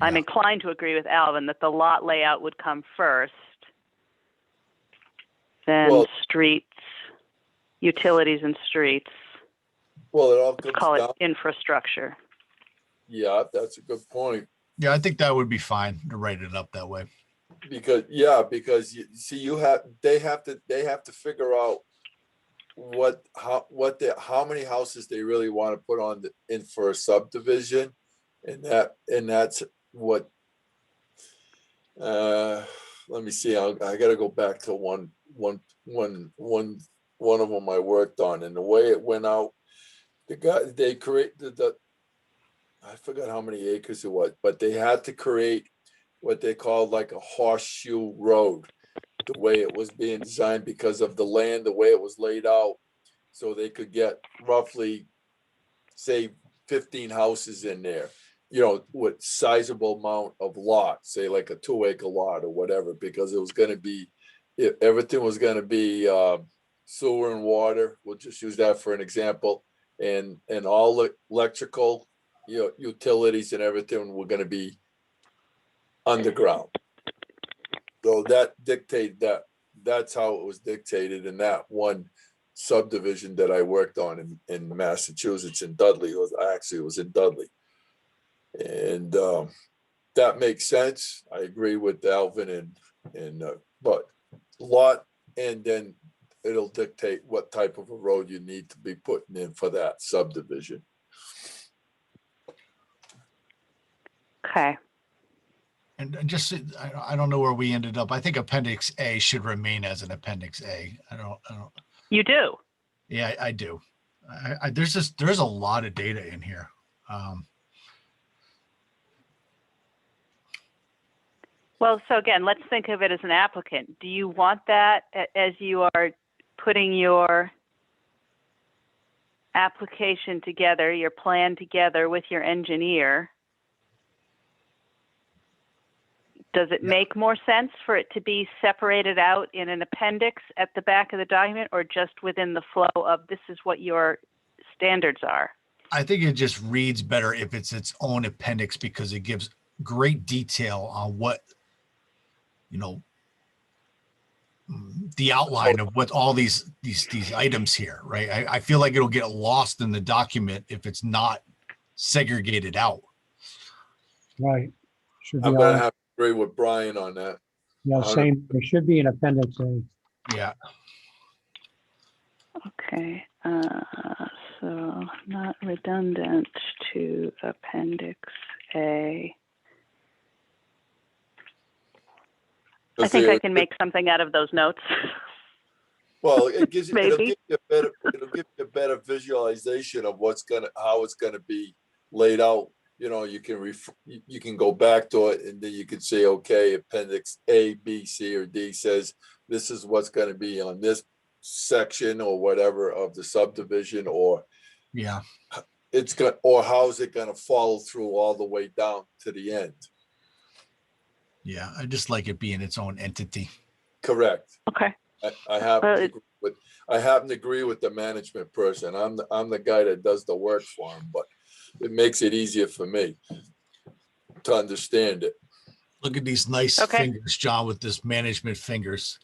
I'm inclined to agree with Alvin that the lot layout would come first, then streets, utilities and streets. Well, it all Let's comes call it down. infrastructure. Yeah, that's a good point. Yeah, I think that would be fine to write it up that way. Because you see, they have to figure out how many houses they really want to put in for a subdivision, and that's what. Let me see. I got to go back to one of them I worked on, and the way it went out, they created I forgot how many acres it was, but they had to create what they called like a horseshoe road, the way it was being designed because of the land, the way it was laid out. So they could get roughly, say, 15 houses in there, with sizable amount of lots, say like a 2-acre lot or whatever, because it was going to be, everything was going to be sewer and water. We'll just use that for an example. And all the electrical, utilities and everything were going to be underground. So that's how it was dictated in that one subdivision that I worked on in Massachusetts, in Dudley. It was in Dudley. And that makes sense. I agree with Alvin but lot, and then it'll dictate what type of a road you need to be putting in for that subdivision. Okay. And just, I don't know where we ended up. I think Appendix A should remain as an Appendix A. I don't. You do? Yeah, I do. There's a lot of data in here. Well, so again, let's think of it as an applicant. Do you want that as you are putting your application together, your plan together with your engineer? Does it make more sense for it to be separated out in an appendix at the back of the document, or just within the flow of this is what your standards are? I think it just reads better if it's its own appendix, because it gives great detail on what, the outline of what all these items here, right? I feel like it'll get lost in the document if it's not segregated out. Right. Should be I'm going to all, have to agree with Brian on that. yeah, same, there should be an appendix A. Yeah. Okay, so not redundant to Appendix A. I think I can make something out of those notes. Well, it'll give Maybe. you a better visualization of how it's gonna be laid out. You can go back to it, and then you can say, okay, Appendix A, B, C, or D says this is what's gonna be on this section or whatever of the subdivision, or Yeah. or how's it gonna follow through all the way down to the end. Yeah. I just like it being its own entity. Correct. Okay. I happen to agree with the management person. I'm the guy that does the work for him, but it makes it easier for me to understand it. Look at these nice fingers, John, with this management fingers.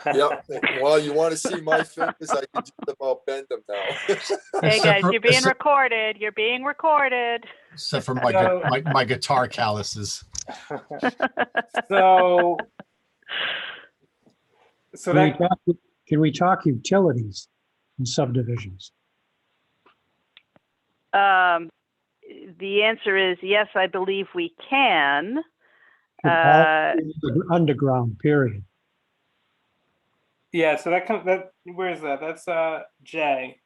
Yep. Well, you want to see my fingers? I can just about bend them now. Hey Except guys, for- you're being except- recorded. You're being recorded. Except for my, So- my guitar calluses. So, so Can we that, talk, can we talk utilities in subdivisions? The answer is yes, I believe we can. Should all be underground, period. yeah, so that comes, that, where is that? That's, J.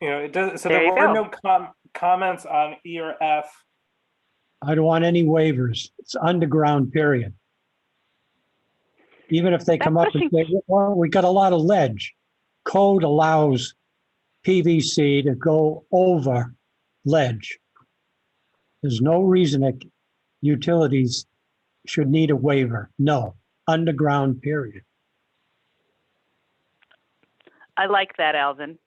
You know, it does, so There there you were go. no comments on E or F. I don't want any waivers. It's underground, period. Even if they come up and say, well, we got a lot of ledge. Code allows PVC to go over ledge. There's no reason that utilities should need a waiver. No, underground, period. I like that, Alvin.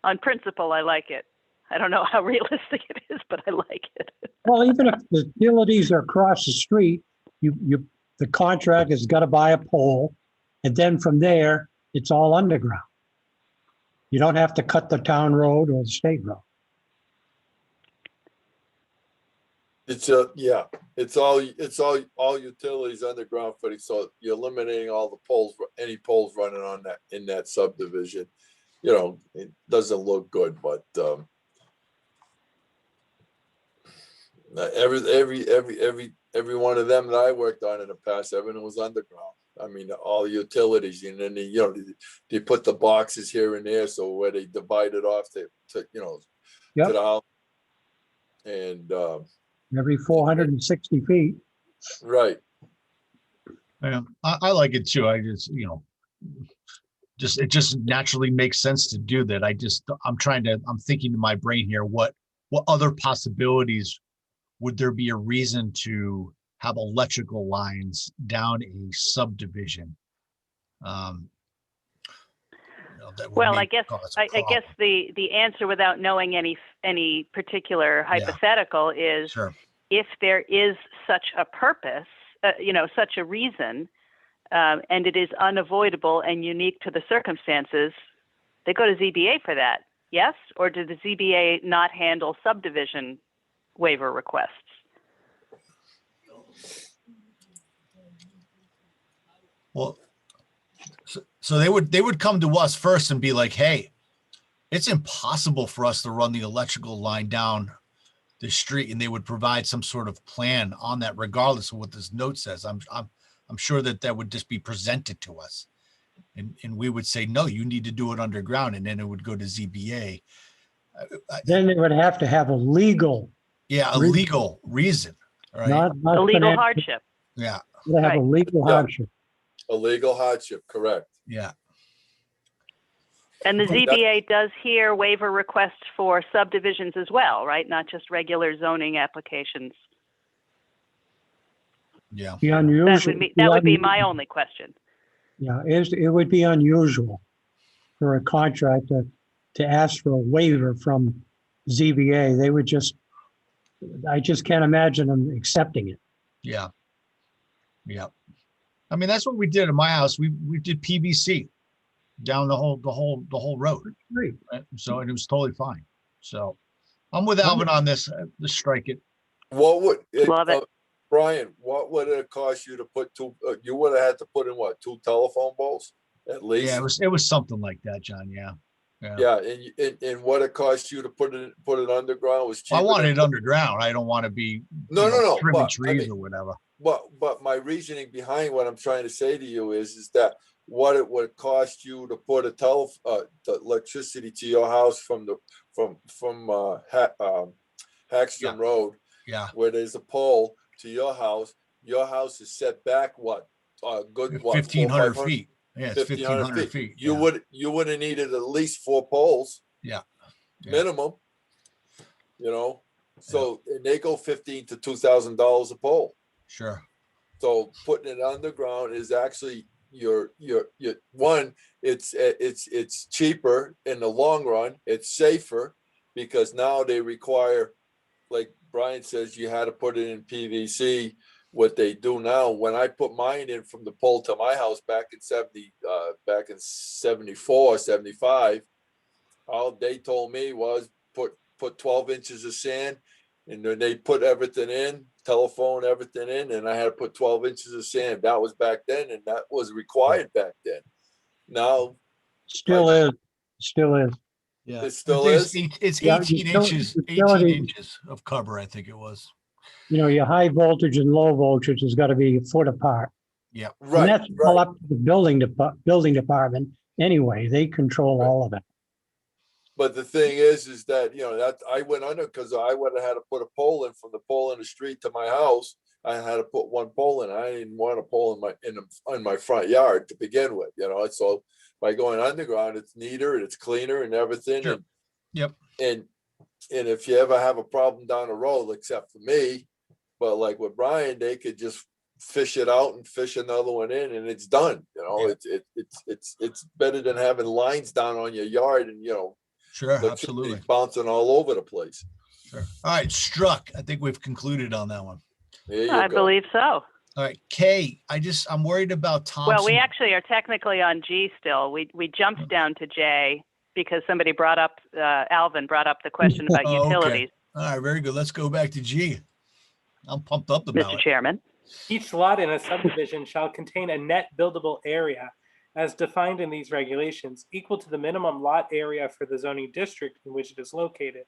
On principle, I like it. I don't know how realistic it is, but I like it. Well, even if the utilities are across the street, the contractor's got to buy a pole, and then from there, it's all underground. You don't have to cut the town road or the state road. It's yeah, it's all utilities underground footing. So you're eliminating all the poles, any poles running on that in that subdivision. You know, it doesn't look good, but every one of them that I worked on in the past, everything was underground. I mean, all utilities, and then they put the boxes here and there, so where they divide it off to Yep. to the house. And Every 460 feet. right. Yeah, I like it too. I just, it just naturally makes sense to do that. I'm thinking in my brain here, what other possibilities would there be a reason to have electrical lines down a subdivision? That would Well, I maybe guess cause a I guess problem. the answer without knowing any particular hypothetical is Sure. if there is such a purpose, such a reason, and it is unavoidable and unique to the circumstances, they go to ZBA for that. Yes, or did the ZBA not handle subdivision waiver requests? Well, so they would come to us first and be like, hey, it's impossible for us to run the electrical line down the street, and they would provide some sort of plan on that, regardless of what this note says. I'm sure that would just be presented to us, and we would say, no, you need to do it underground, and then it would go to ZBA. Then they would have to have a legal. A legal reason, right? Not A legal financial. hardship. Yeah, They have a Right. legal Yeah. hardship. A legal hardship, correct. yeah. And the But ZBA does hear waiver requests for subdivisions as well, right? Not just regular zoning applications. Yeah. Be unusual. That would be my only question. Yeah, it would be unusual for a contractor to ask for a waiver from ZBA. They would I just can't imagine them accepting it. Yeah. Yeah. I mean, that's what we did in my house. We did PVC down the whole road. Great. Right? So, and it was totally fine. So I'm with Alvin on this. Just strike it. What would Love it. Brian? What would it cost you to put two? You would have had to put in what, 2 telephone poles at least? Yeah, it was something like that, John. Yeah. Yeah, and what it cost you to put it underground was cheaper. I wanted it underground. I don't want to be No, trimming but, trees or whatever. But my reasoning behind what I'm trying to say to you is that what it would cost you to put the electricity to your house from Hackstrom Road, Yeah. where there's a pole, to your house is set back what? Good what? 1,500 feet. Yeah, it's 1,500 1,500 feet. You would have needed at least 4 poles. Yeah. Minimum. So and they go $1,500 to $2,000 a pole. Sure. So putting it underground is actually your one. It's cheaper in the long run. It's safer because now they require, like Brian says, you had to put it in PVC. what they do now, when I put mine in from the pole to my house back in 74, 75, all they told me was put 12 inches of sand, and then they put everything in, telephone, everything in, and I had to put 12 inches of sand. That was back then, and that was required back then. Now, Still is, still is. Yeah. It still It's is? It's Yeah, 18 utilities- 18 inches of cover, I think it was. You know, your high voltage and low voltage has got to be a foot apart. Yeah. And Right, that's all right. up to the building department. Anyway, they control Right. all of it. But the thing is that, that I went under because I would have had to put a pole in from the pole in the street to my house. I had to put one pole in. I didn't want a pole in my front yard to begin with, So by going underground, it's neater and it's cleaner and everything. Sure. And, Yep. and if you ever have a problem down the road, except for me, but like with Brian, they could just fish it out and fish another one in, and it's done. Yeah. It's better than having lines down on your yard and Sure. electricity Absolutely. bouncing all over the place. Sure. All right. Struck. I think we've concluded on that one. There you I go. believe so. All right. Kay, I'm worried about Thompson. Well, we actually are technically on G still. We jumped down to J because somebody brought up, Alvin brought up the question about Oh, okay. utilities, All right. Very good. Let's go back to G. I'm pumped up about Mr. it. Chairman. Each lot in a subdivision shall contain a net buildable area as defined in these regulations equal to the minimum lot area for the zoning district in which it is located.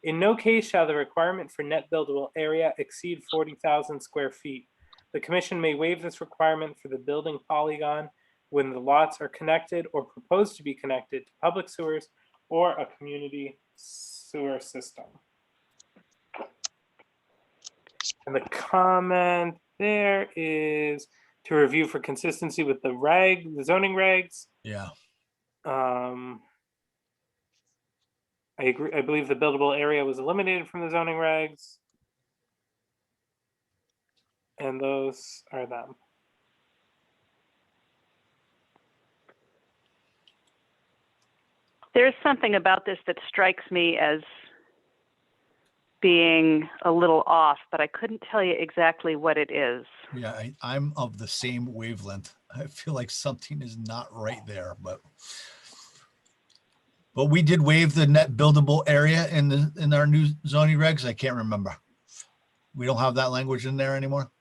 In no case shall the requirement for net buildable area exceed 40,000 square feet. The commission may waive this requirement for the building polygon when the lots are connected or proposed to be connected to public sewers or a community sewer system. And the comment there is to review for consistency with the zoning regs. Yeah. I agree. I believe the buildable area was eliminated from the zoning regs. And those are them. There's something about this that strikes me as being a little off, but I couldn't tell you exactly what it is. Yeah. I'm of the same wavelength. I feel like something is not right there, but we did waive the net buildable area in our new zoning regs. I can't remember. We don't have that language in there anymore.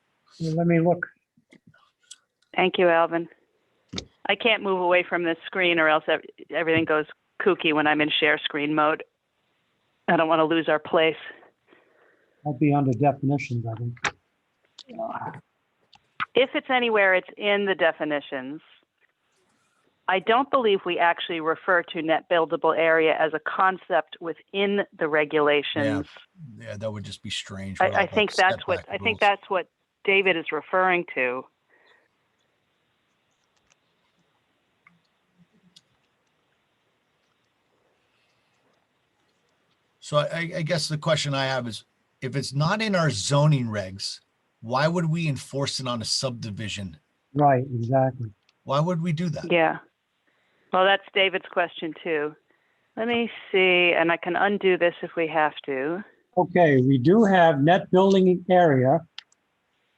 Let me look. Thank you, Alvin. I can't move away from this screen or else everything goes kooky when I'm in share screen mode. I don't want to lose our place. I'll be under definitions, I think. If it's anywhere, it's in the definitions. I don't believe we actually refer to net buildable area as a concept within the regulations. Yeah, that would just be strange. I think that's what David is referring to. So I guess the question I have is, if it's not in our zoning regs, why would we enforce it on a subdivision? Right, exactly. Why would we do that? Yeah. Well, that's David's question too. Let me see, and I can undo this if we have to. Okay, we do have net building area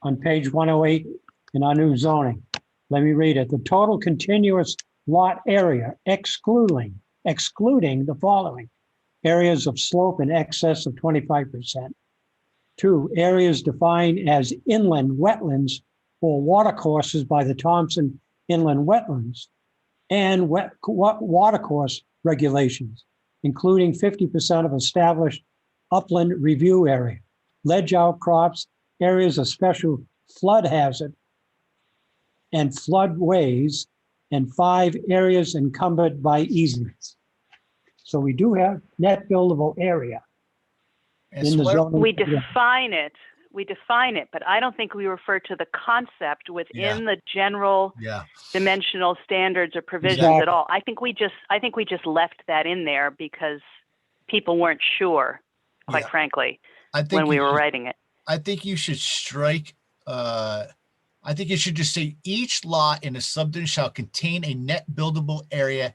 on page 108 in our new zoning. Let me read it. The total continuous lot area excluding the following: areas of slope in excess of 25%. 2, areas defined as inland wetlands or watercourses by the Thompson Inland Wetlands and watercourse regulations, including 50% of established upland review area, ledge outcrops, areas of special flood hazard and floodways, and 5 areas encumbered by easements. So we do have net buildable area And in so the what- zoning. We define it, but I don't think we refer to the concept within the general Yeah. dimensional standards or provisions Exactly. at all. I think we just left that in there because people weren't sure, quite Yeah. frankly, I think when we you were should- writing it. I think you should strike, I think you should just say each lot in a subdivision shall contain a net buildable area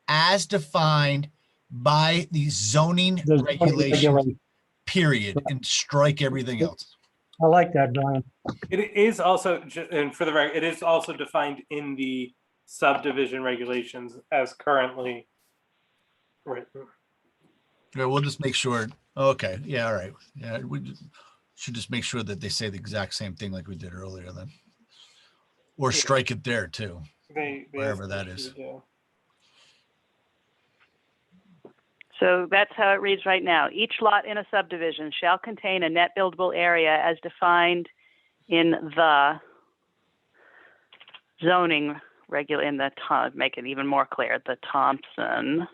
as defined by the zoning The zoning regulations, regulation. period, and strike everything else. I like that, Brian. It is also, and for the record, it is also defined in the subdivision regulations as currently written. Yeah, we'll just make sure. Okay, yeah, all right. Yeah, we should just make sure that they say the exact same thing like we did earlier then. Or Yeah. strike it there too. They Wherever asked that us is. to do. So that's how it reads right now. Each lot in a subdivision shall contain a net buildable area as defined in the zoning make it even more clear, the Thompson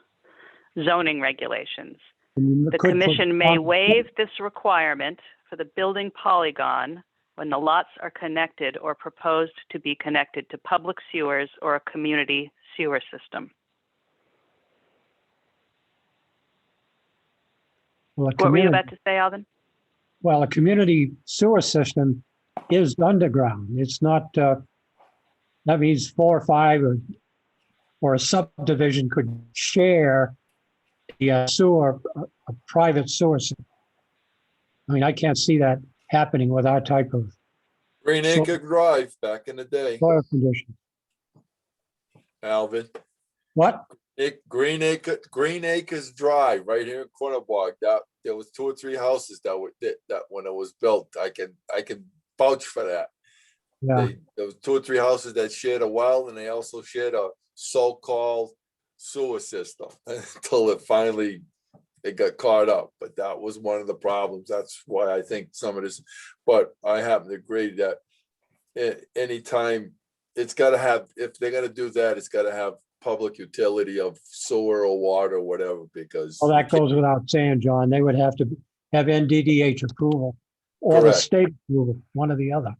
zoning regulations. And you The could put- commission may waive this requirement for the building polygon when the lots are connected or proposed to be connected to public sewers or a community sewer system. well, a What were you community- about to say, Alvin? Well, a community sewer system is underground. It's not, that means 4 or 5 or a subdivision could share the sewer, a private sewer system. I mean, I can't see that happening with our type of Green So- Acre Drive back in the day, soil condition. Alvin. What? Green Acres Drive, right here in Quinnipiac, that there was 2 or 3 houses that when it was built, I can vouch for that. Yeah, There was 2 or 3 houses that shared a well, and they also shared a so-called sewer system until it got caught up. But that was one of the problems. That's why I think some of this, but I happen to agree that anytime it's gotta have, if they're gonna do that, it's gotta have public utility of sewer or water or whatever, because. well, that goes without saying, John. They would have to have NDDH approval or the Correct. state approval, one or the other.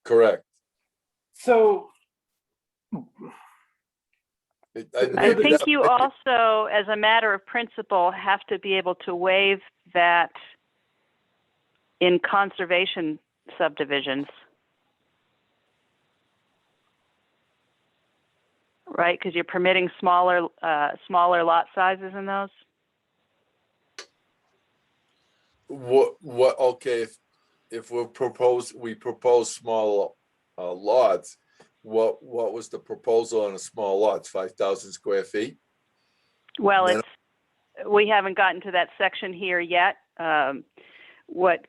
Correct. So I think you also, as a matter of principle, have to be able to waive that in conservation subdivisions. Right, because you're permitting smaller lot sizes in those? Okay, if we propose small lots, what was the proposal on a small lot? 5,000 square feet? Well, Then- we haven't gotten to that section here yet. What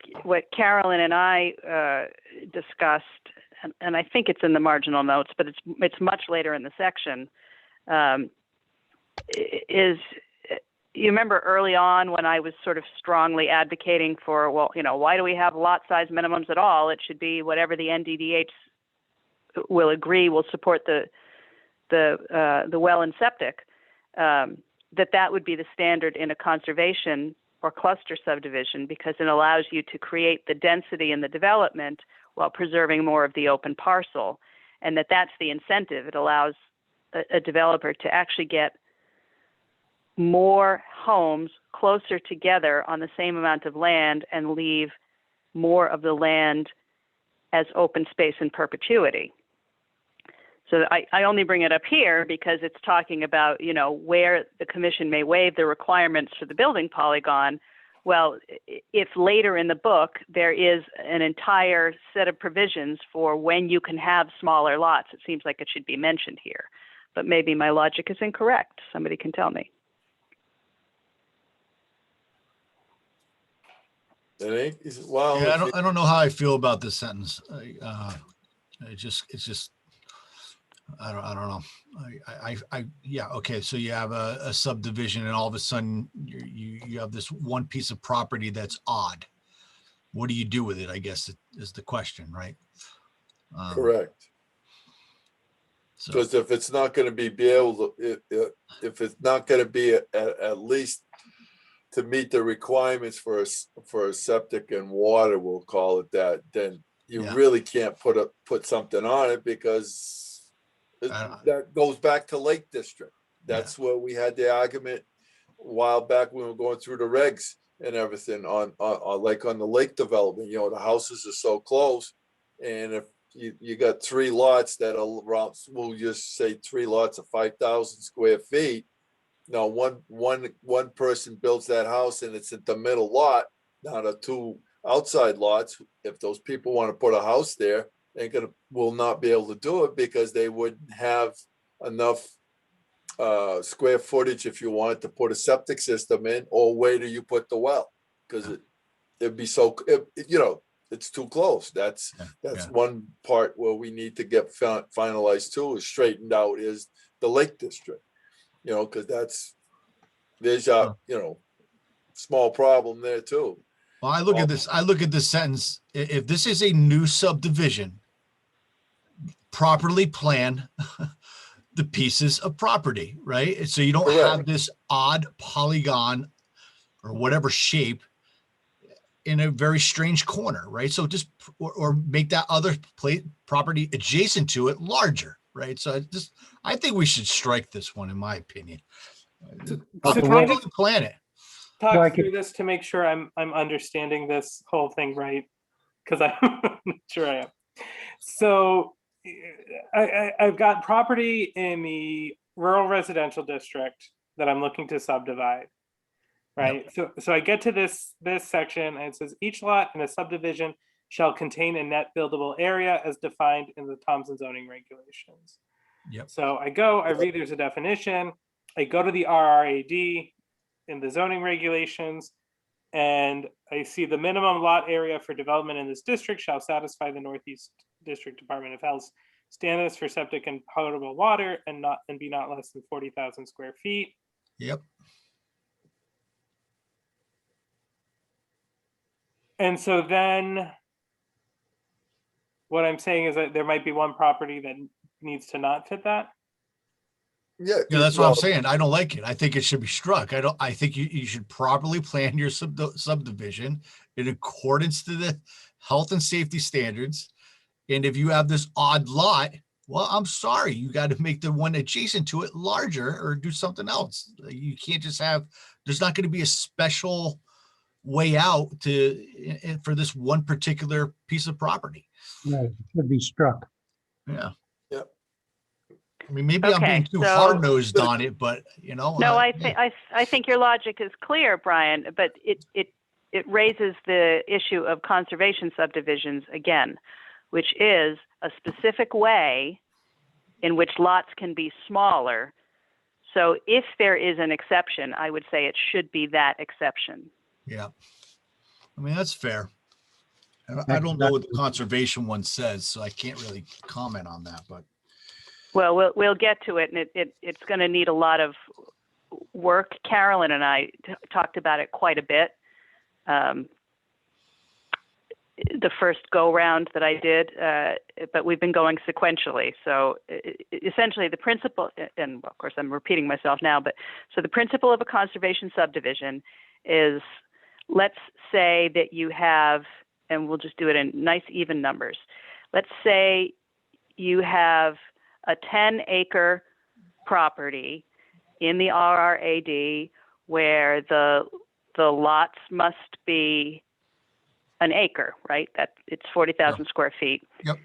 Carolyn and I discussed, and I think it's in the marginal notes, but it's much later in the section, is you remember early on when I was sort of strongly advocating for, well, why do we have lot size minimums at all? It should be whatever the NDDH will agree will support the well and septic, that would be the standard in a conservation or cluster subdivision, because it allows you to create the density in the development while preserving more of the open parcel, and that's the incentive. It allows a developer to actually get more homes closer together on the same amount of land and leave more of the land as open space in perpetuity. So I only bring it up here because it's talking about, where the commission may waive the requirements for the building polygon. Well, if later in the book there is an entire set of provisions for when you can have smaller lots, it seems like it should be mentioned here. But maybe my logic is incorrect. Somebody can tell me. Well, Yeah, I don't know how I feel about this sentence. I don't know. Yeah. Okay. So you have a subdivision and all of a sudden you have this one piece of property that's odd. What do you do with it? I guess is the question, right? correct. So, Because if it's not going to be able to, if it's not going to be at least to meet the requirements for a septic and water, we'll call it that, then you Yeah. really can't put something on it, because that goes back to Lake District. That's where we had the argument a while back when we were going through the regs and everything on like on the lake development. The houses are so close, and if you got 3 lots that are around, we'll just say 3 lots of 5,000 square feet. Now, one person builds that house and it's at the middle lot. Now the 2 outside lots, if those people want to put a house there, will not be able to do it because they wouldn't have enough square footage if you wanted to put a septic system in, or where do you put the well? Because it'd be so, it's too close. That's one part where we need to get finalized too, is straightened out, is the Lake District. Because there's a small problem there too. Well, I look at this sentence. If this is a new subdivision, properly plan the pieces of property, right? So you don't have this odd polygon or whatever shape in a very strange corner, right? So just, or make that other property adjacent to it larger, right? So I think we should strike this one, in my opinion. So can I just plan it? Talk through this to make sure I'm understanding this whole thing right, because I'm not sure I am. So I've got property in the rural residential district that I'm looking to subdivide, right? Yep. So I get to this section and it says each lot in a subdivision shall contain a net buildable area as defined in the Thompson zoning regulations. Yep. So I read there's a definition, I go to the RRAD in the zoning regulations, and I see the minimum lot area for development in this district shall satisfy the Northeast District Department of Health standards for septic and potable water and be not less than 40,000 square feet. Yep. And so then what I'm saying is that there might be one property that needs to not fit that. Yeah, that's what I'm saying. I don't like it. I think it should be struck. I think you should properly plan your subdivision in accordance to the health and safety standards. And if you have this odd lot, well, I'm sorry, you got to make the one adjacent to it larger or do something else. You can't just there's not going to be a special way out for this one particular piece of property. No, it should be struck. Yeah. Yep. I mean, maybe I'm being too hard-nosed on it, but No, I think your logic is clear, Brian, but it raises the issue of conservation subdivisions again, which is a specific way in which lots can be smaller. So if there is an exception, I would say it should be that exception. Yeah. I mean, that's fair. I don't know what the conservation one says, so I can't really comment on that, but. Well, we'll get to it, and it's going to need a lot of work. Carolyn and I talked about it quite a bit. The first go round that I did, but we've been going sequentially. So essentially the principle, and of course I'm repeating myself now, but so the principle of a conservation subdivision is, let's say that you have, and we'll just do it in nice even numbers. Let's say you have a 10-acre property in the RRAD where the lots must be an acre, right? That it's 40,000 square feet. Yep.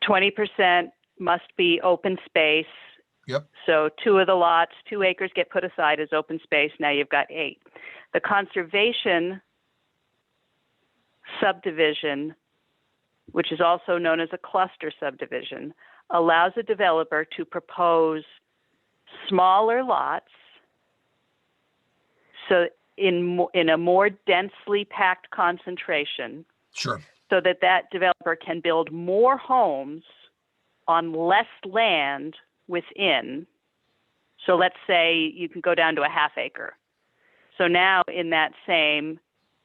20% must be open space. Yep. So 2 of the lots, 2 acres get put aside as open space. Now you've got 8. The conservation subdivision, which is also known as a cluster subdivision, allows a developer to propose smaller lots, so in a more densely packed concentration, sure, so that developer can build more homes on less land within. So let's say you can go down to a half acre. So now in that same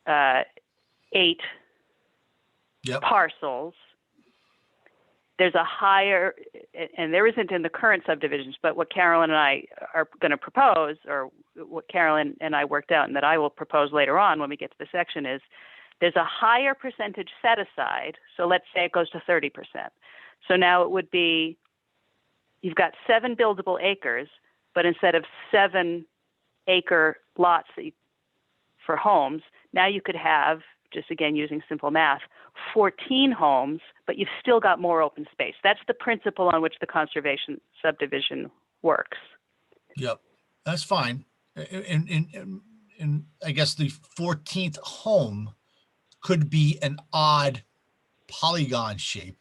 8 parcels, there's a higher, and there isn't in the current subdivisions, but what Carolyn and I are going to propose, or what Carolyn and I worked out and that I will propose later on when we get to the section, is there's a higher percentage set aside. So let's say it goes to 30%. So now it would be, you've got 7 buildable acres, but instead of 7-acre lots for homes, now you could have, just again using simple math, 14 homes, but you've still got more open space. That's the principle on which the conservation subdivision works. Yep, that's fine. And I guess the 14th home could be an odd polygon shape.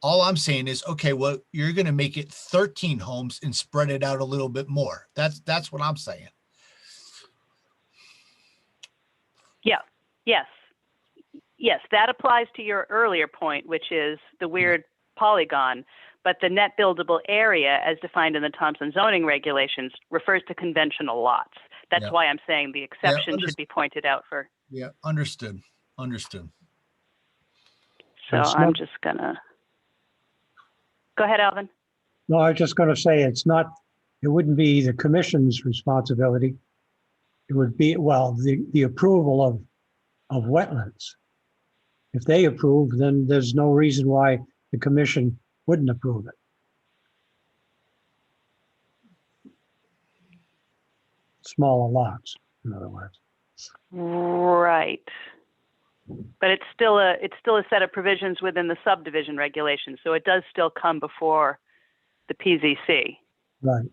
All I'm saying is, okay, well, you're going to make it 13 homes and spread it out a little bit more. That's what I'm saying. Yeah. Yes, that applies to your earlier point, which is the weird polygon. But the net buildable area, as defined in the Thompson zoning regulations, refers to conventional lots. That's Yeah. why I'm saying the exception should be pointed out for. Yeah, understood. Understood. So It's I'm not- just gonna. Go ahead, Alvin. No, I was just going to say it wouldn't be the commission's responsibility. It would be, well, the approval of wetlands. If they approve, then there's no reason why the commission wouldn't approve it. Smaller lots, in other words. Right. But it's still a set of provisions within the subdivision regulations, so it does still come before the PZC. Right.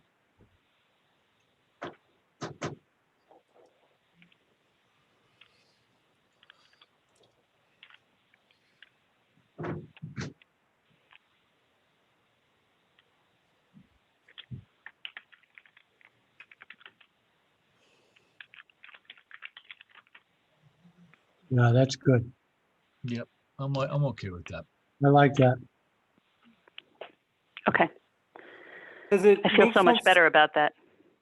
Yeah, that's good. Yep. I'm okay with that. I like that. Okay. Does it I feel make so much sense- better about that.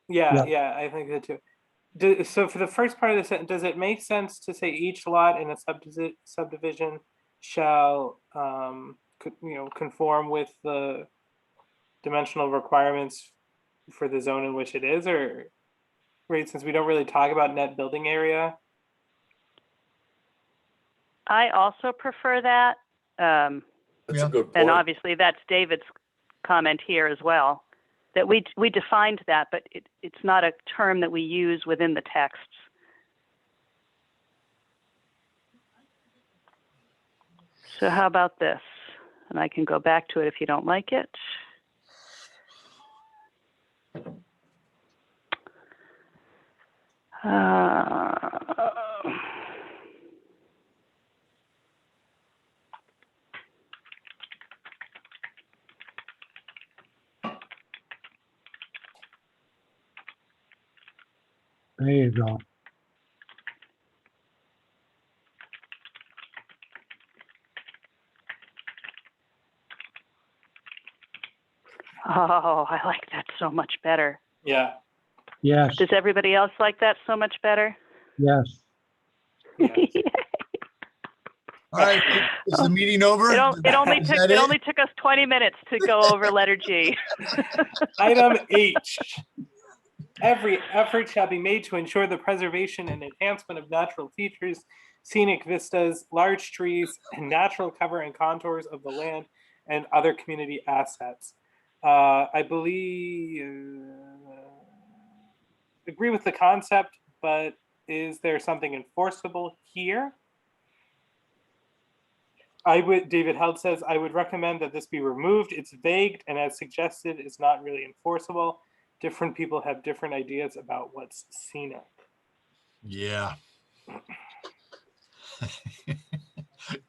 Yeah, Yeah. I think that too. So for the first part of the sentence, does it make sense to say each lot in a subdivision shall, conform with the dimensional requirements for the zone in which it is, or, right, since we don't really talk about net building area? I also prefer that. That's Yeah. a good And point. obviously that's David's comment here as well, that we defined that, but it's not a term that we use within the texts. So how about this? And I can go back to it if you don't like it. There you go. Oh, I like that so much better. Yeah, Yes, Does everybody else like that so much better? yes. yeah. All right. Is the meeting over? It only Is took that it only took us 20 minutes to go over letter G. Item H. Every effort shall be made to ensure the preservation and enhancement of natural features, scenic vistas, large trees, and natural cover and contours of the land and other community assets. I believe, agree with the concept, but is there something enforceable here? David Held says, I would recommend that this be removed. It's vague and as suggested, is not really enforceable. Different people have different ideas about what's scenic. Yeah.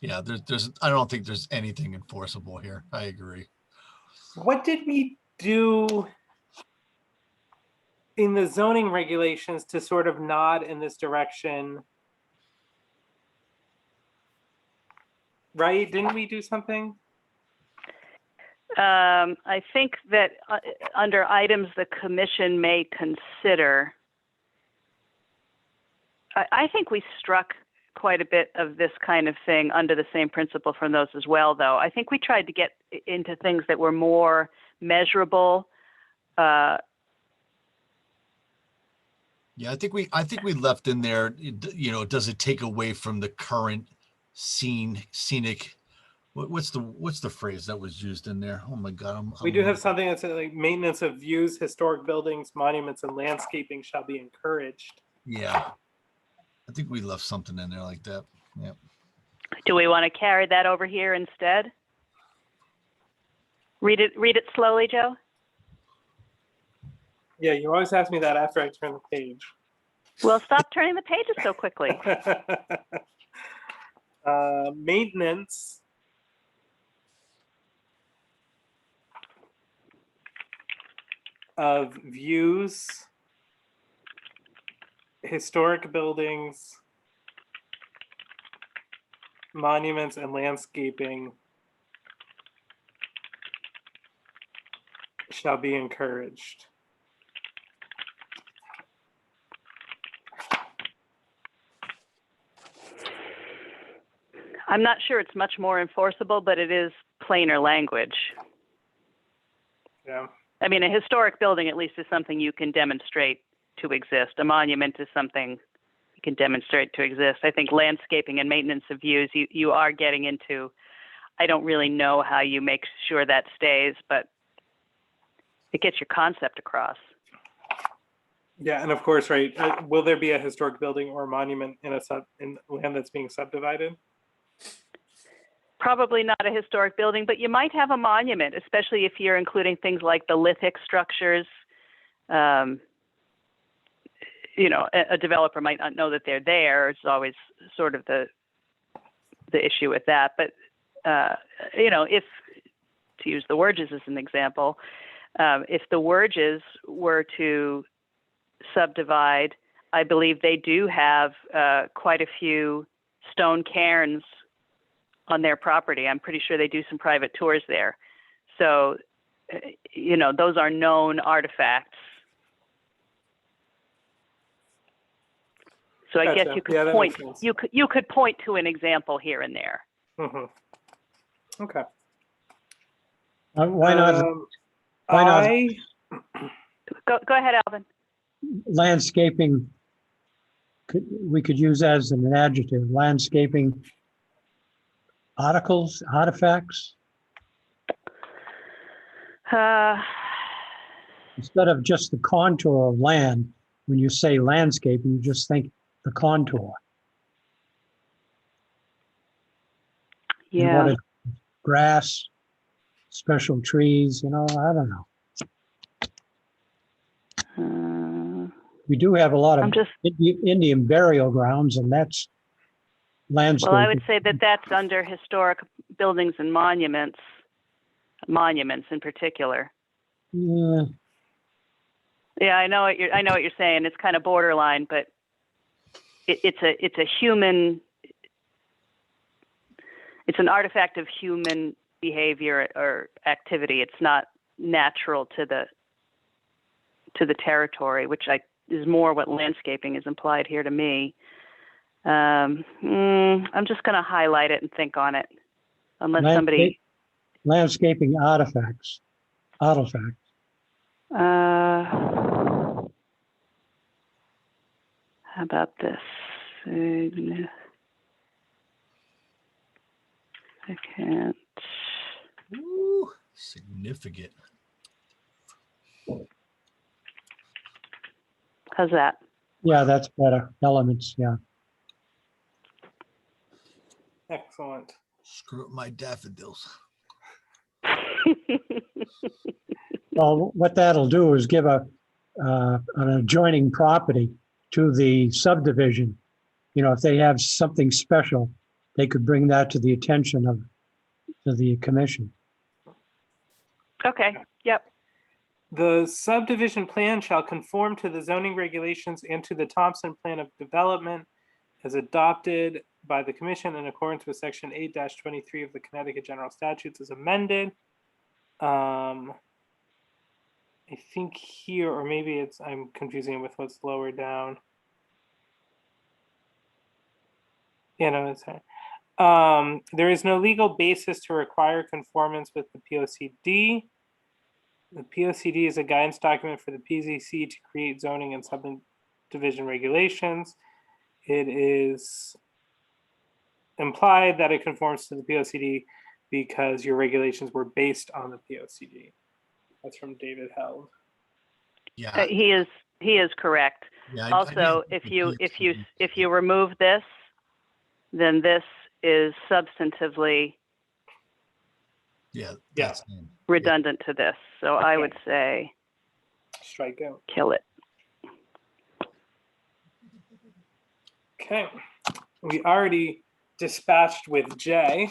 Yeah, there's I don't think there's anything enforceable here. I agree. What did we do in the zoning regulations to sort of nod in this direction? Right? Didn't we do something? I think that under items the commission may consider, I think we struck quite a bit of this kind of thing under the same principle from those as well, though. I think we tried to get into things that were more measurable. Yeah, I think we left in there, does it take away from the current scenic? What's the phrase that was used in there? Oh my God. We do have something that's like maintenance of views, historic buildings, monuments, and landscaping shall be encouraged. Yeah. I think we left something in there like that. Yeah. Do we want to carry that over here instead? Read it slowly, Joe. Yeah, you always ask me that after I turn the page. Well, stop turning the pages so quickly. Maintenance of views, historic buildings, monuments, and landscaping shall be encouraged. I'm not sure it's much more enforceable, but it is plainer language. Yeah. I mean, a historic building at least is something you can demonstrate to exist. A monument is something you can demonstrate to exist. I think landscaping and maintenance of views, you are getting into, I don't really know how you make sure that stays, but it gets your concept across. Yeah, and of course, right, will there be a historic building or monument in land that's being subdivided? Probably not a historic building, but you might have a monument, especially if you're including things like the lithic structures. You know, a developer might not know that they're there. It's always sort of the issue with that. But, you know, if, to use the Wurges as an example, if the Wurges were to subdivide, I believe they do have quite a few stone cairns on their property. I'm pretty sure they do some private tours there. So, you know, those are known artifacts. So I guess Gotcha. you could Yeah, that point, makes sense. you could point to an example here and there. Mm-hmm. Okay. Why not why not- Go ahead, Alvin. landscaping? We could use as an adjective, landscaping articles, artifacts, instead of just the contour of land. When you say landscaping, you just think the contour. And Yeah. what is grass, special trees, you know, I don't know. We do have a lot of I'm just, Indian burial grounds, and that's landscaping. well, I would say that that's under historic buildings and monuments in particular. Yeah, Yeah, I know what you're saying. It's kind of borderline, but it's a human. It's an artifact of human behavior or activity. It's not natural to the territory, which is more what landscaping is implied here to me. I'm just going to highlight it and think on it, unless somebody. Landscaping artifacts. How about this? I can't. Ooh, significant. How's that? Yeah, that's better. Elements, yeah. Excellent. Screw up my daffodils. Well, what that'll do is give an adjoining property to the subdivision. You know, if they have something special, they could bring that to the attention of the commission. Okay. Yep. The subdivision plan shall conform to the zoning regulations and to the Thompson Plan of Development as adopted by the commission in accordance with section 8-23 of the Connecticut General Statutes as amended. I think here, or maybe I'm confusing it with what's lower down. Yeah, no, it's fine. There is no legal basis to require conformance with the POCD. The POCD is a guidance document for the PZC to create zoning and subdivision regulations. It is implied that it conforms to the POCD because your regulations were based on the POCD. That's from David Held. Yeah. He is correct. Yeah. Also, if you remove this, then this is substantively that's redundant to this. So I would say Strike out. kill it. Okay. We already dispatched with J.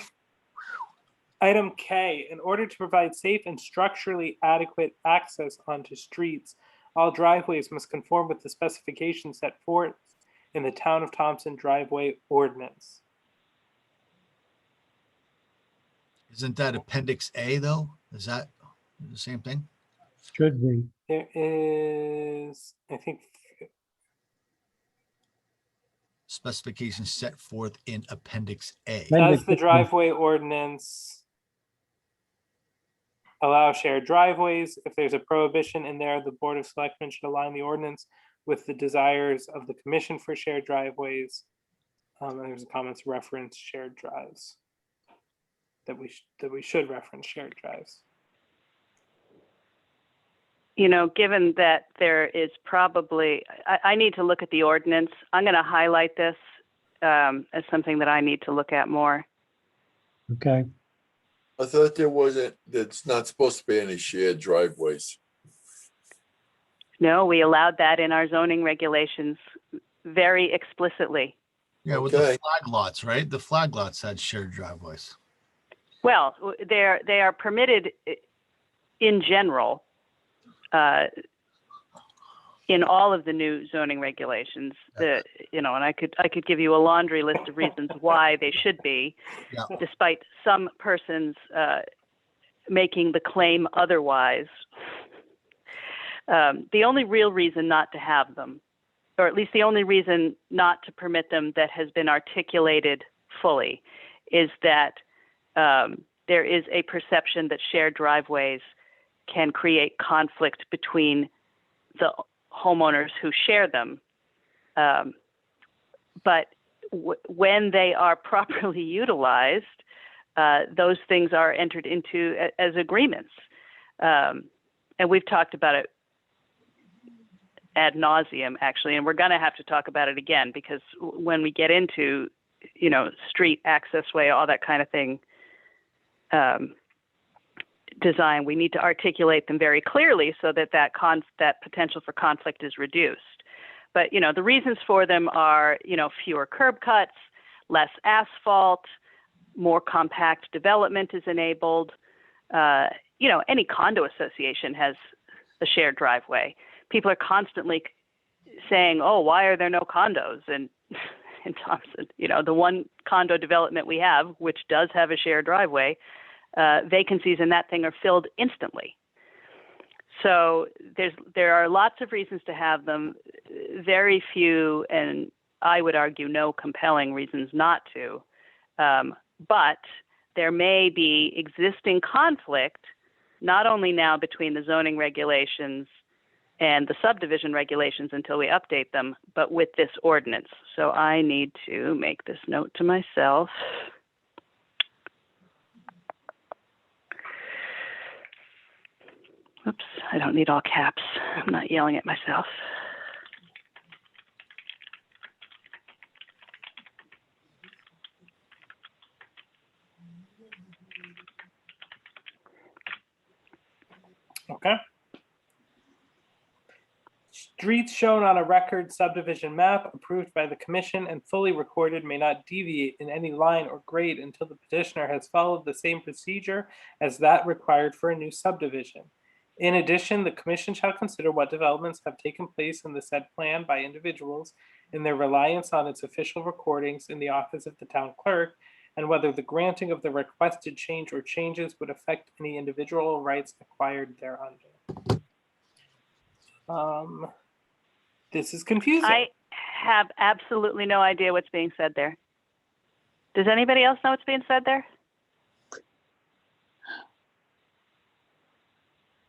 Item K, in order to provide safe and structurally adequate access onto streets, all driveways must conform with the specifications set forth in the Town of Thompson driveway ordinance. Isn't that Appendix A though? Is that the same thing? Should be. There is, I think, Specifications set forth in Appendix A. does the driveway ordinance allow shared driveways? If there's a prohibition in there, the Board of Selectmen should align the ordinance with the desires of the Commission for shared driveways. And there's comments reference shared drives. That we should reference shared drives. You know, given that there is probably, I need to look at the ordinance. I'm going to highlight this as something that I need to look at more. Okay. I thought there's not supposed to be any shared driveways. No, we allowed that in our zoning regulations very explicitly. Yeah, with the Okay. flag lots, right? The flag lots had shared driveways. Well, they are permitted in general in all of the new zoning regulations. And I could give you a laundry list of reasons why they should be, Yeah. despite some persons making the claim otherwise. The only real reason not to have them, or at least the only reason not to permit them that has been articulated fully, is that there is a perception that shared driveways can create conflict between the homeowners who share them. But when they are properly utilized, those things are entered into as agreements. And we've talked about it ad nauseum, actually, and we're going to have to talk about it again, because when we get into, street access way, all that kind of thing, design, we need to articulate them very clearly so that that potential for conflict is reduced. But, the reasons for them are, fewer curb cuts, less asphalt, more compact development is enabled. Any condo association has a shared driveway. People are constantly saying, oh, why are there no condos in Thompson? The one condo development we have, which does have a shared driveway, vacancies in that thing are filled instantly. So there are lots of reasons to have them, very few, and I would argue no compelling reasons not to. But there may be existing conflict, not only now between the zoning regulations and the subdivision regulations until we update them, but with this ordinance. So I need to make this note to myself. Oops, I don't need all caps. I'm not yelling at myself. Okay. Streets shown on a record subdivision map approved by the commission and fully recorded may not deviate in any line or grade until the petitioner has followed the same procedure as that required for a new subdivision. In addition, the commission shall consider what developments have taken place in the said plan by individuals in their reliance on its official recordings in the office of the town clerk, and whether the granting of the requested change or changes would affect any individual rights acquired thereunder. This is confusing. I have absolutely no idea what's being said there. Does anybody else know what's being said there?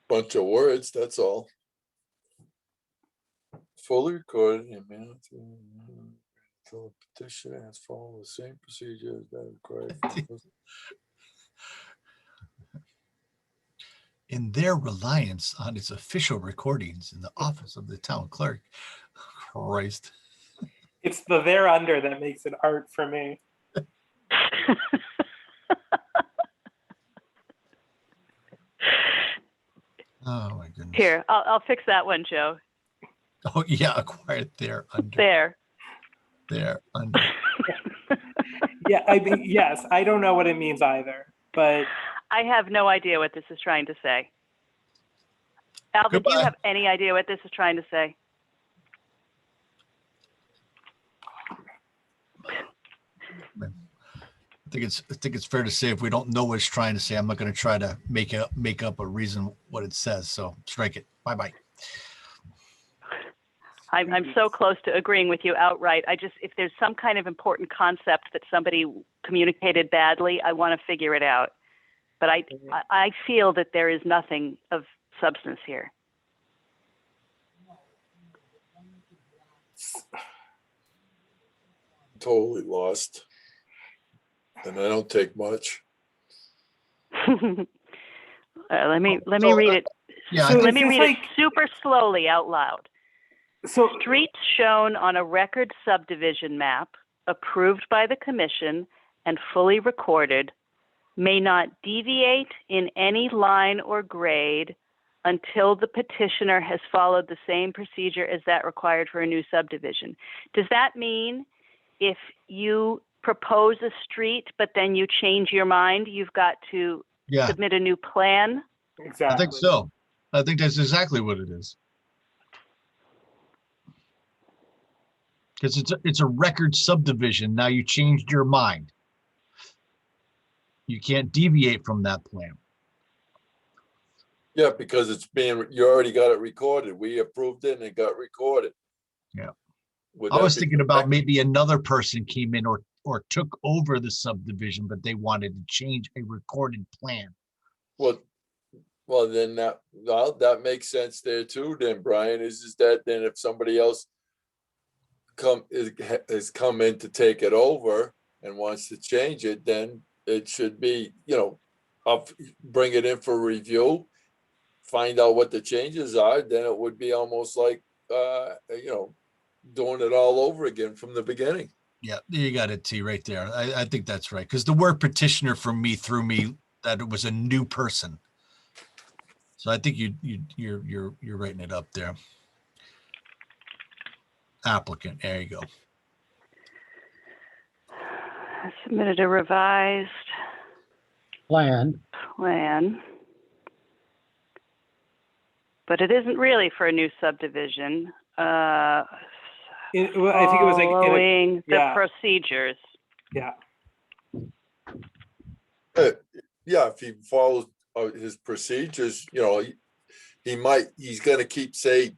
Bunch of words, that's all. Fully recorded and mailed to the petitioner has followed the same procedure as that required. In their reliance on its official recordings in the office of the town clerk. Christ. It's the thereunder that makes it art for me. Oh my goodness. Here, I'll fix that one, Joe. Oh yeah, acquired there under. There. There under. Yeah, I mean, yes, I don't know what it means either, but I have no idea what this is trying to say. Alvin, do you Goodbye. have any idea what this is trying to say? I think it's fair to say if we don't know what it's trying to say, I'm not going to try to make up a reason what it says. So strike it. Bye bye. I'm so close to agreeing with you outright. If there's some kind of important concept that somebody communicated badly, I want to figure it out. But I feel that there is nothing of substance here. Totally lost. And I don't take much. Let me So, read it. yeah, So Let me is this read it super slowly out loud. so Streets shown on a record subdivision map approved by the commission and fully recorded may not deviate in any line or grade until the petitioner has followed the same procedure as that required for a new subdivision. Does that mean if you propose a street, but then you change your mind, you've got to yeah, submit a new plan? I exactly. think so. I think that's exactly what it is. Because it's a record subdivision. Now you changed your mind. You can't deviate from that plan. Yeah, because you already got it recorded. We approved it and it got recorded. Yeah. Would I that was be thinking about correct? maybe another person came in or took over the subdivision, but they wanted to change a recorded plan. Well, then that makes sense there too, then, Brian, is that then if somebody else has come in to take it over and wants to change it, then it should be, bring it in for review, find out what the changes are, then it would be almost like, doing it all over again from the beginning. Yeah, you got it, T, right there. I think that's right. Because the word petitioner for me threw me that it was a new person. So I think you're writing it up there. Applicant, there you go. I submitted a revised Plan. plan, but it isn't really for a new subdivision. I think it was like Following the yeah. procedures. yeah. Yeah, if he follows his procedures, he's gonna keep, say,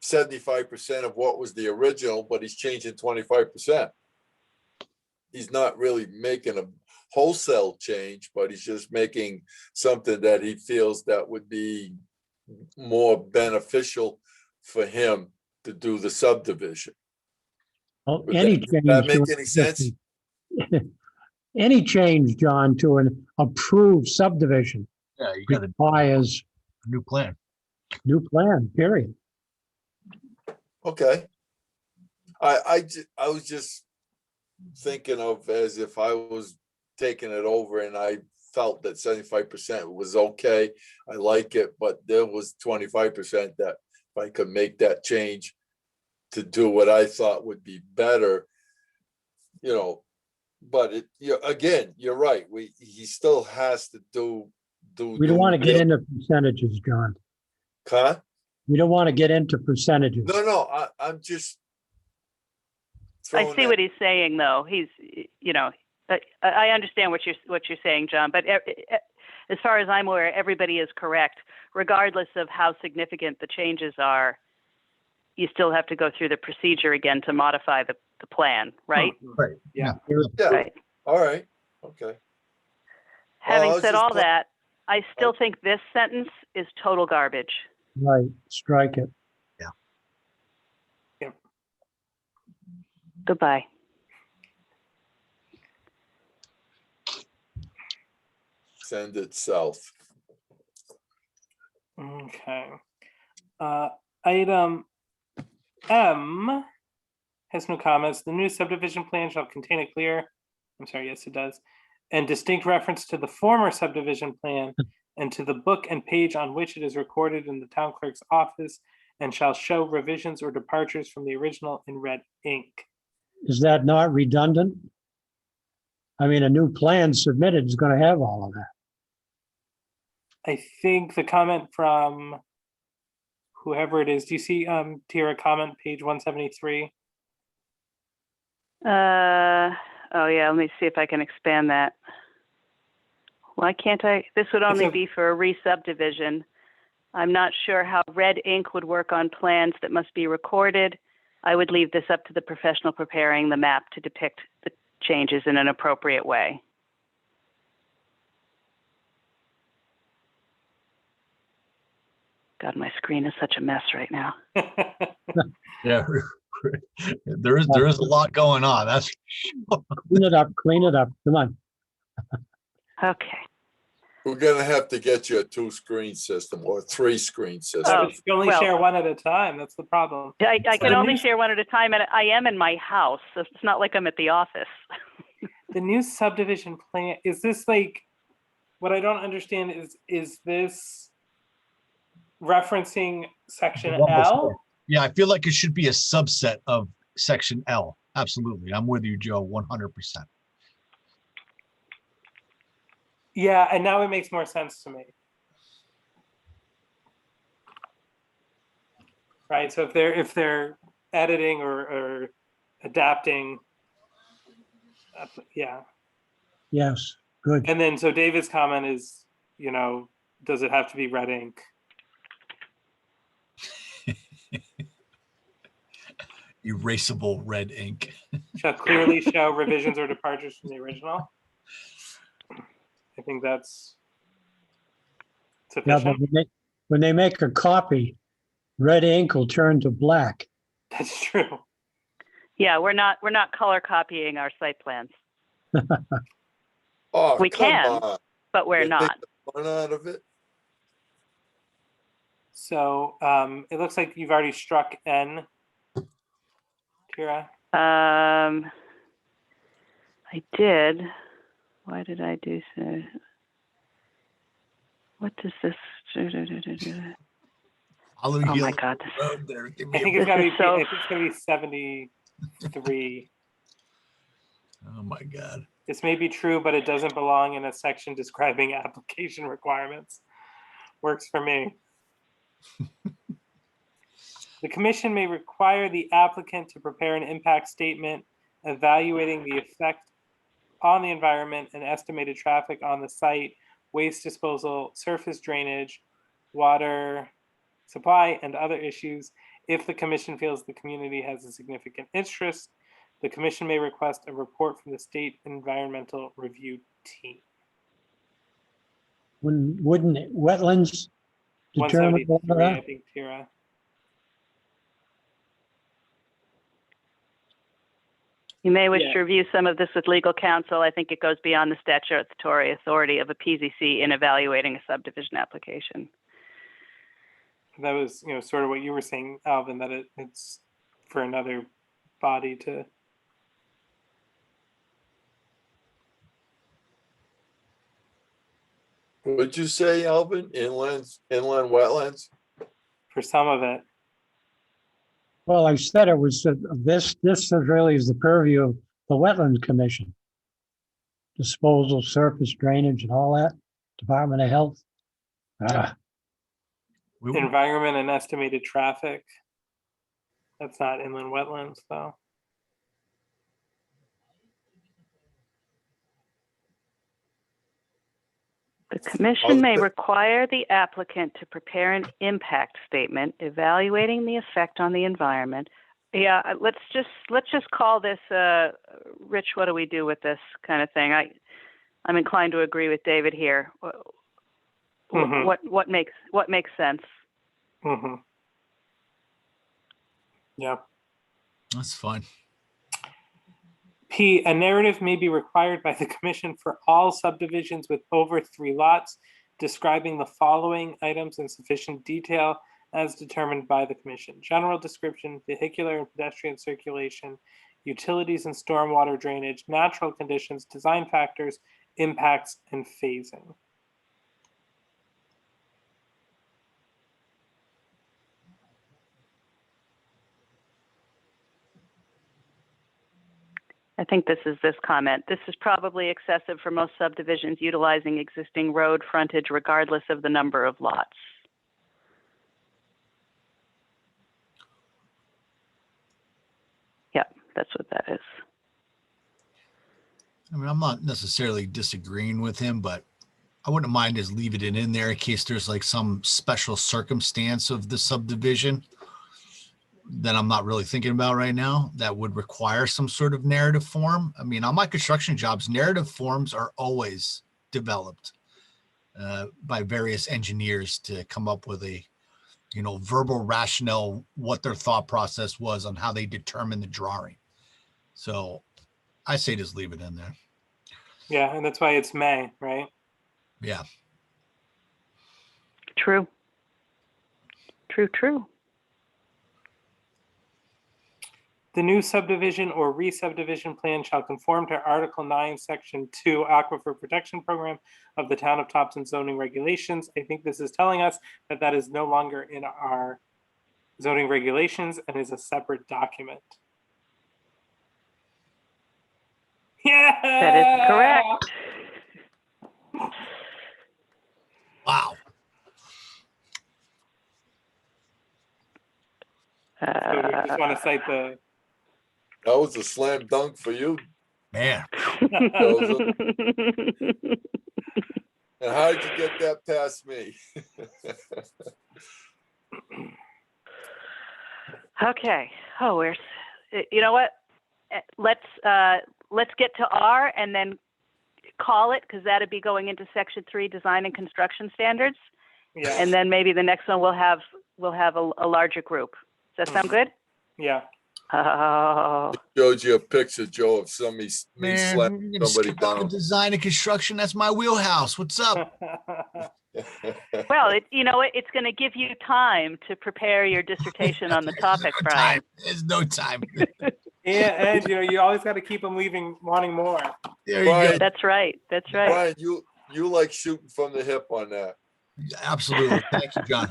75% of what was the original, but he's changing 25%. He's not really making a wholesale change, but he's just making something that he feels that would be more beneficial for him to do the subdivision. Well, Would any that change. make to any sense? Any change, John, to an approved subdivision Yeah, you got a requires new plan. new plan, period. Okay. I was just thinking of as if I was taking it over and I felt that 75% was okay. I like it, but there was 25% that if I could make that change to do what I thought would be better, but again, you're right. He still has to do. We don't want to get into percentages, John. Huh? We don't want to get into percentages. No, I'm just. I see what he's saying, though. He's, I understand what you're saying, John. But as far as I'm aware, everybody is correct, regardless of how significant the changes are. You still have to go through the procedure again to modify the plan, right? Right. Yeah. Yeah. Right. All right. Okay. Having was said just all that, I still think this sentence is total garbage. Right, strike it. Goodbye. Send it south. Okay. Item M has no comments. The new subdivision plan shall contain a clear, yes, it does, and distinct reference to the former subdivision plan and to the book and page on which it is recorded in the town clerk's office, and shall show revisions or departures from the original in red ink. Is that not redundant? I mean, a new plan submitted is gonna have all of that. I think the comment from whoever it is, do you see, Tira, comment page 173? Oh yeah, let me see if I can expand that. Why can't I? This would only be for a re-subdivision. I'm not sure how red ink would work on plans that must be recorded. I would leave this up to the professional preparing the map to depict the changes in an appropriate way. God, my screen is such a mess right now. Yeah. There is a lot going on. That's Clean it up, clean it up. Come on. Okay. We're gonna have to get you a 2-screen system or a 3-screen system. Oh, You can only well- share one at a time. That's the problem. I So can the only new- share one at a time, and I am in my house, so it's not like I'm at the office. The new subdivision plan, is this like, what I don't understand is this referencing section L? Yeah, I feel like it should be a subset of section L. Absolutely. I'm with you, Joe, 100%. Yeah, and now it makes more sense to me. Right, so if they're editing or adapting, yeah. Yes, good. And then, so David's comment is, does it have to be red ink? Erasable red ink. Shall clearly show revisions or departures from the original. I think that's Yeah, but sufficient. when they make a copy, red ink will turn to black. That's true. Yeah, we're not color copying our site plans, Oh, We come can. on. but we're You take not. the fun out of it? So it looks like you've already struck N, Kira. I did. Why did I do so? What does this? Follow Oh you my on God, the road there. Give me I think a- it's got to be. This is so- I think it's going to be 73. Oh my God. This may be true, but it doesn't belong in a section describing application requirements. Works for me. The commission may require the applicant to prepare an impact statement evaluating the effect on the environment and estimated traffic on the site, waste disposal, surface drainage, water supply, and other issues. If the commission feels the community has a significant interest, the commission may request a report from the state environmental review team. Wouldn't wetlands determine all of 173, I that? think, Tira. You may wish Yeah. to review some of this with legal counsel. I think it goes beyond the statutory authority of a PZC in evaluating a subdivision application. That was, sort of what you were saying, Alvin, that it's for another body to. What'd you say, Alvin? Inland wetlands? For some of it. Well, I said it was, this really is the purview of the Wetlands Commission. Disposal, surface drainage and all that, Department of Health. We- Environment and estimated traffic. That's not inland wetlands, though. The commission Other may than- require the applicant to prepare an impact statement evaluating the effect on the environment. Yeah, let's just call this, Rich, what do we do with this kind of thing? I'm inclined to agree with David here. Mhm. What makes sense? Mm-hmm. Yep. That's fine. P, a narrative may be required by the commission for all subdivisions with over 3 lots, describing the following items in sufficient detail as determined by the commission. General description, vehicular and pedestrian circulation, utilities and stormwater drainage, natural conditions, design factors, impacts, and phasing. I I think this is this comment. This is probably excessive for most subdivisions utilizing existing road frontage regardless of the number of lots. Yep, that's what that is. I mean, I'm not necessarily disagreeing with him, but I wouldn't mind just leaving it in there in case there's like some special circumstance of the subdivision that I'm not really thinking about right now that would require some sort of narrative form. I mean, on my construction jobs, narrative forms are always developed by various engineers to come up with a, verbal rationale, what their thought process was on how they determine the drawing. So I say just leave it in there. Yeah, and that's why it's May, right? Yeah. True. True. The new subdivision or re-subdivision plan shall conform to Article 9, Section 2 Aquifer Protection Program of the Town of Thompson zoning regulations. I think this is telling us that that is no longer in our zoning regulations and is a separate document. Yeah, That is correct. Wow. So we just want to cite the. That was a slam dunk for you. Man. Joseph. And how did you get that past me? Okay. Oh, where's, you know what? Let's get to R and then call it, because that'd be going into Section 3, Design and Construction Standards. Yeah. And then maybe the next one we'll have a larger group. Does that sound good? Yeah. Oh. Showed you a picture, Joe, of somebody me Man, slapping you're gonna somebody skip over down. design and construction. That's my wheelhouse. What's up? Well, it's going to give you time to prepare your dissertation on the topic, There's no Brian. time. There's no time. Yeah, and you always got to keep them wanting more. There you Brian, go. That's right. Brian, you like shooting from the hip on that. Absolutely. Thank you, John.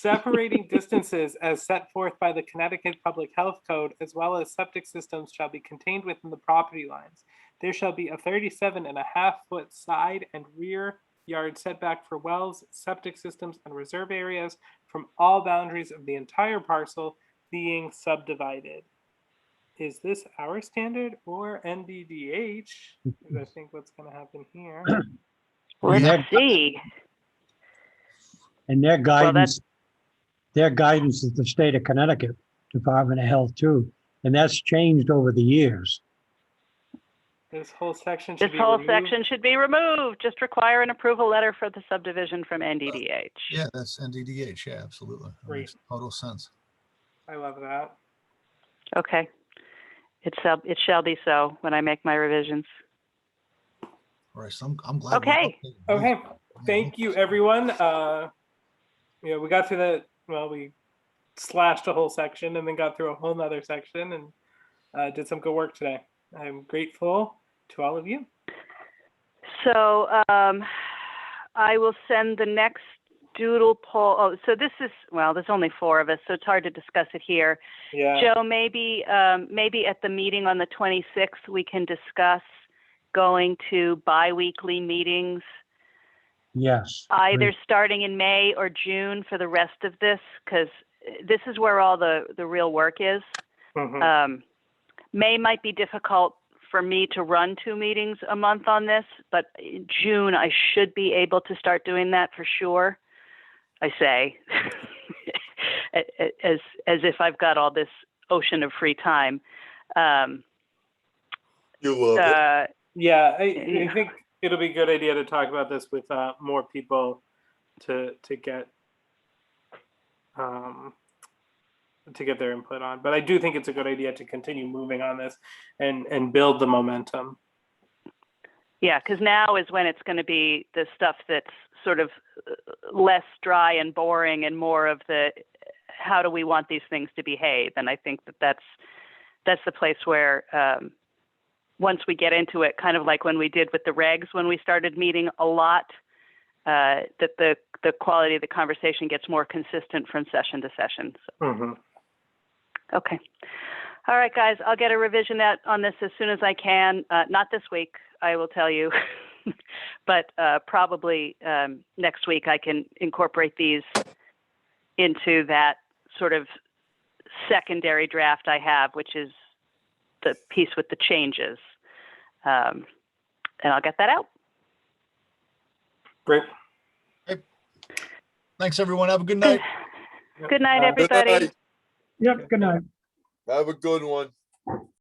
Separating distances as set forth by the Connecticut Public Health Code, as well as septic systems, shall be contained within the property lines. There shall be a 37.5-foot side and rear yard setback for wells, septic systems, and reserve areas from all boundaries of the entire parcel being subdivided. Is this our standard or NDDH? Is I think what's going to happen here. Let's see. And their guidance is the state of Connecticut Department of Health too. And that's changed over the years. This whole section should This be whole removed. section should be removed. Just require an approval letter for the subdivision from NDDH. Yeah, that's NDDH. Yeah, absolutely. That Great. makes total sense. I love that. Okay. It shall be so when I make my revisions. All right, so I'm glad. Okay. Okay. Thank you, everyone. We got through we slashed a whole section and then got through a whole nother section and did some good work today. I'm grateful to all of you. So I will send the next doodle poll. Oh, so there's only 4 of us, so it's hard to discuss it here. Yeah. Joe, maybe at the meeting on the 26th, we can discuss going to bi-weekly meetings. Yes. Either starting in May or June for the rest of this, because this is where all the real work is. Mm-hmm. May might be difficult for me to run 2 meetings a month on this, but in June I should be able to start doing that for sure. I say, as if I've got all this ocean of free time. You love it. Yeah, I think it'll be a good idea to talk about this with more people to get their input on. But I do think it's a good idea to continue moving on this and build the momentum. Yeah, because now is when it's going to be the stuff that's sort of less dry and boring and more of the how do we want these things to behave. And I think that's the place where once we get into it, kind of like when we did with the regs, when we started meeting a lot, that the quality of the conversation gets more consistent from session to session. So. Mm-hmm. Okay. All right, guys, I'll get a revision out on this as soon as I can. Not this week, I will tell you, but probably next week I can incorporate these into that sort of secondary draft I have, which is the piece with the changes. And I'll get that out. Great. Thanks, everyone. Have a good night. Good night, Good Good everybody. night. Yep, good night. Have a good one.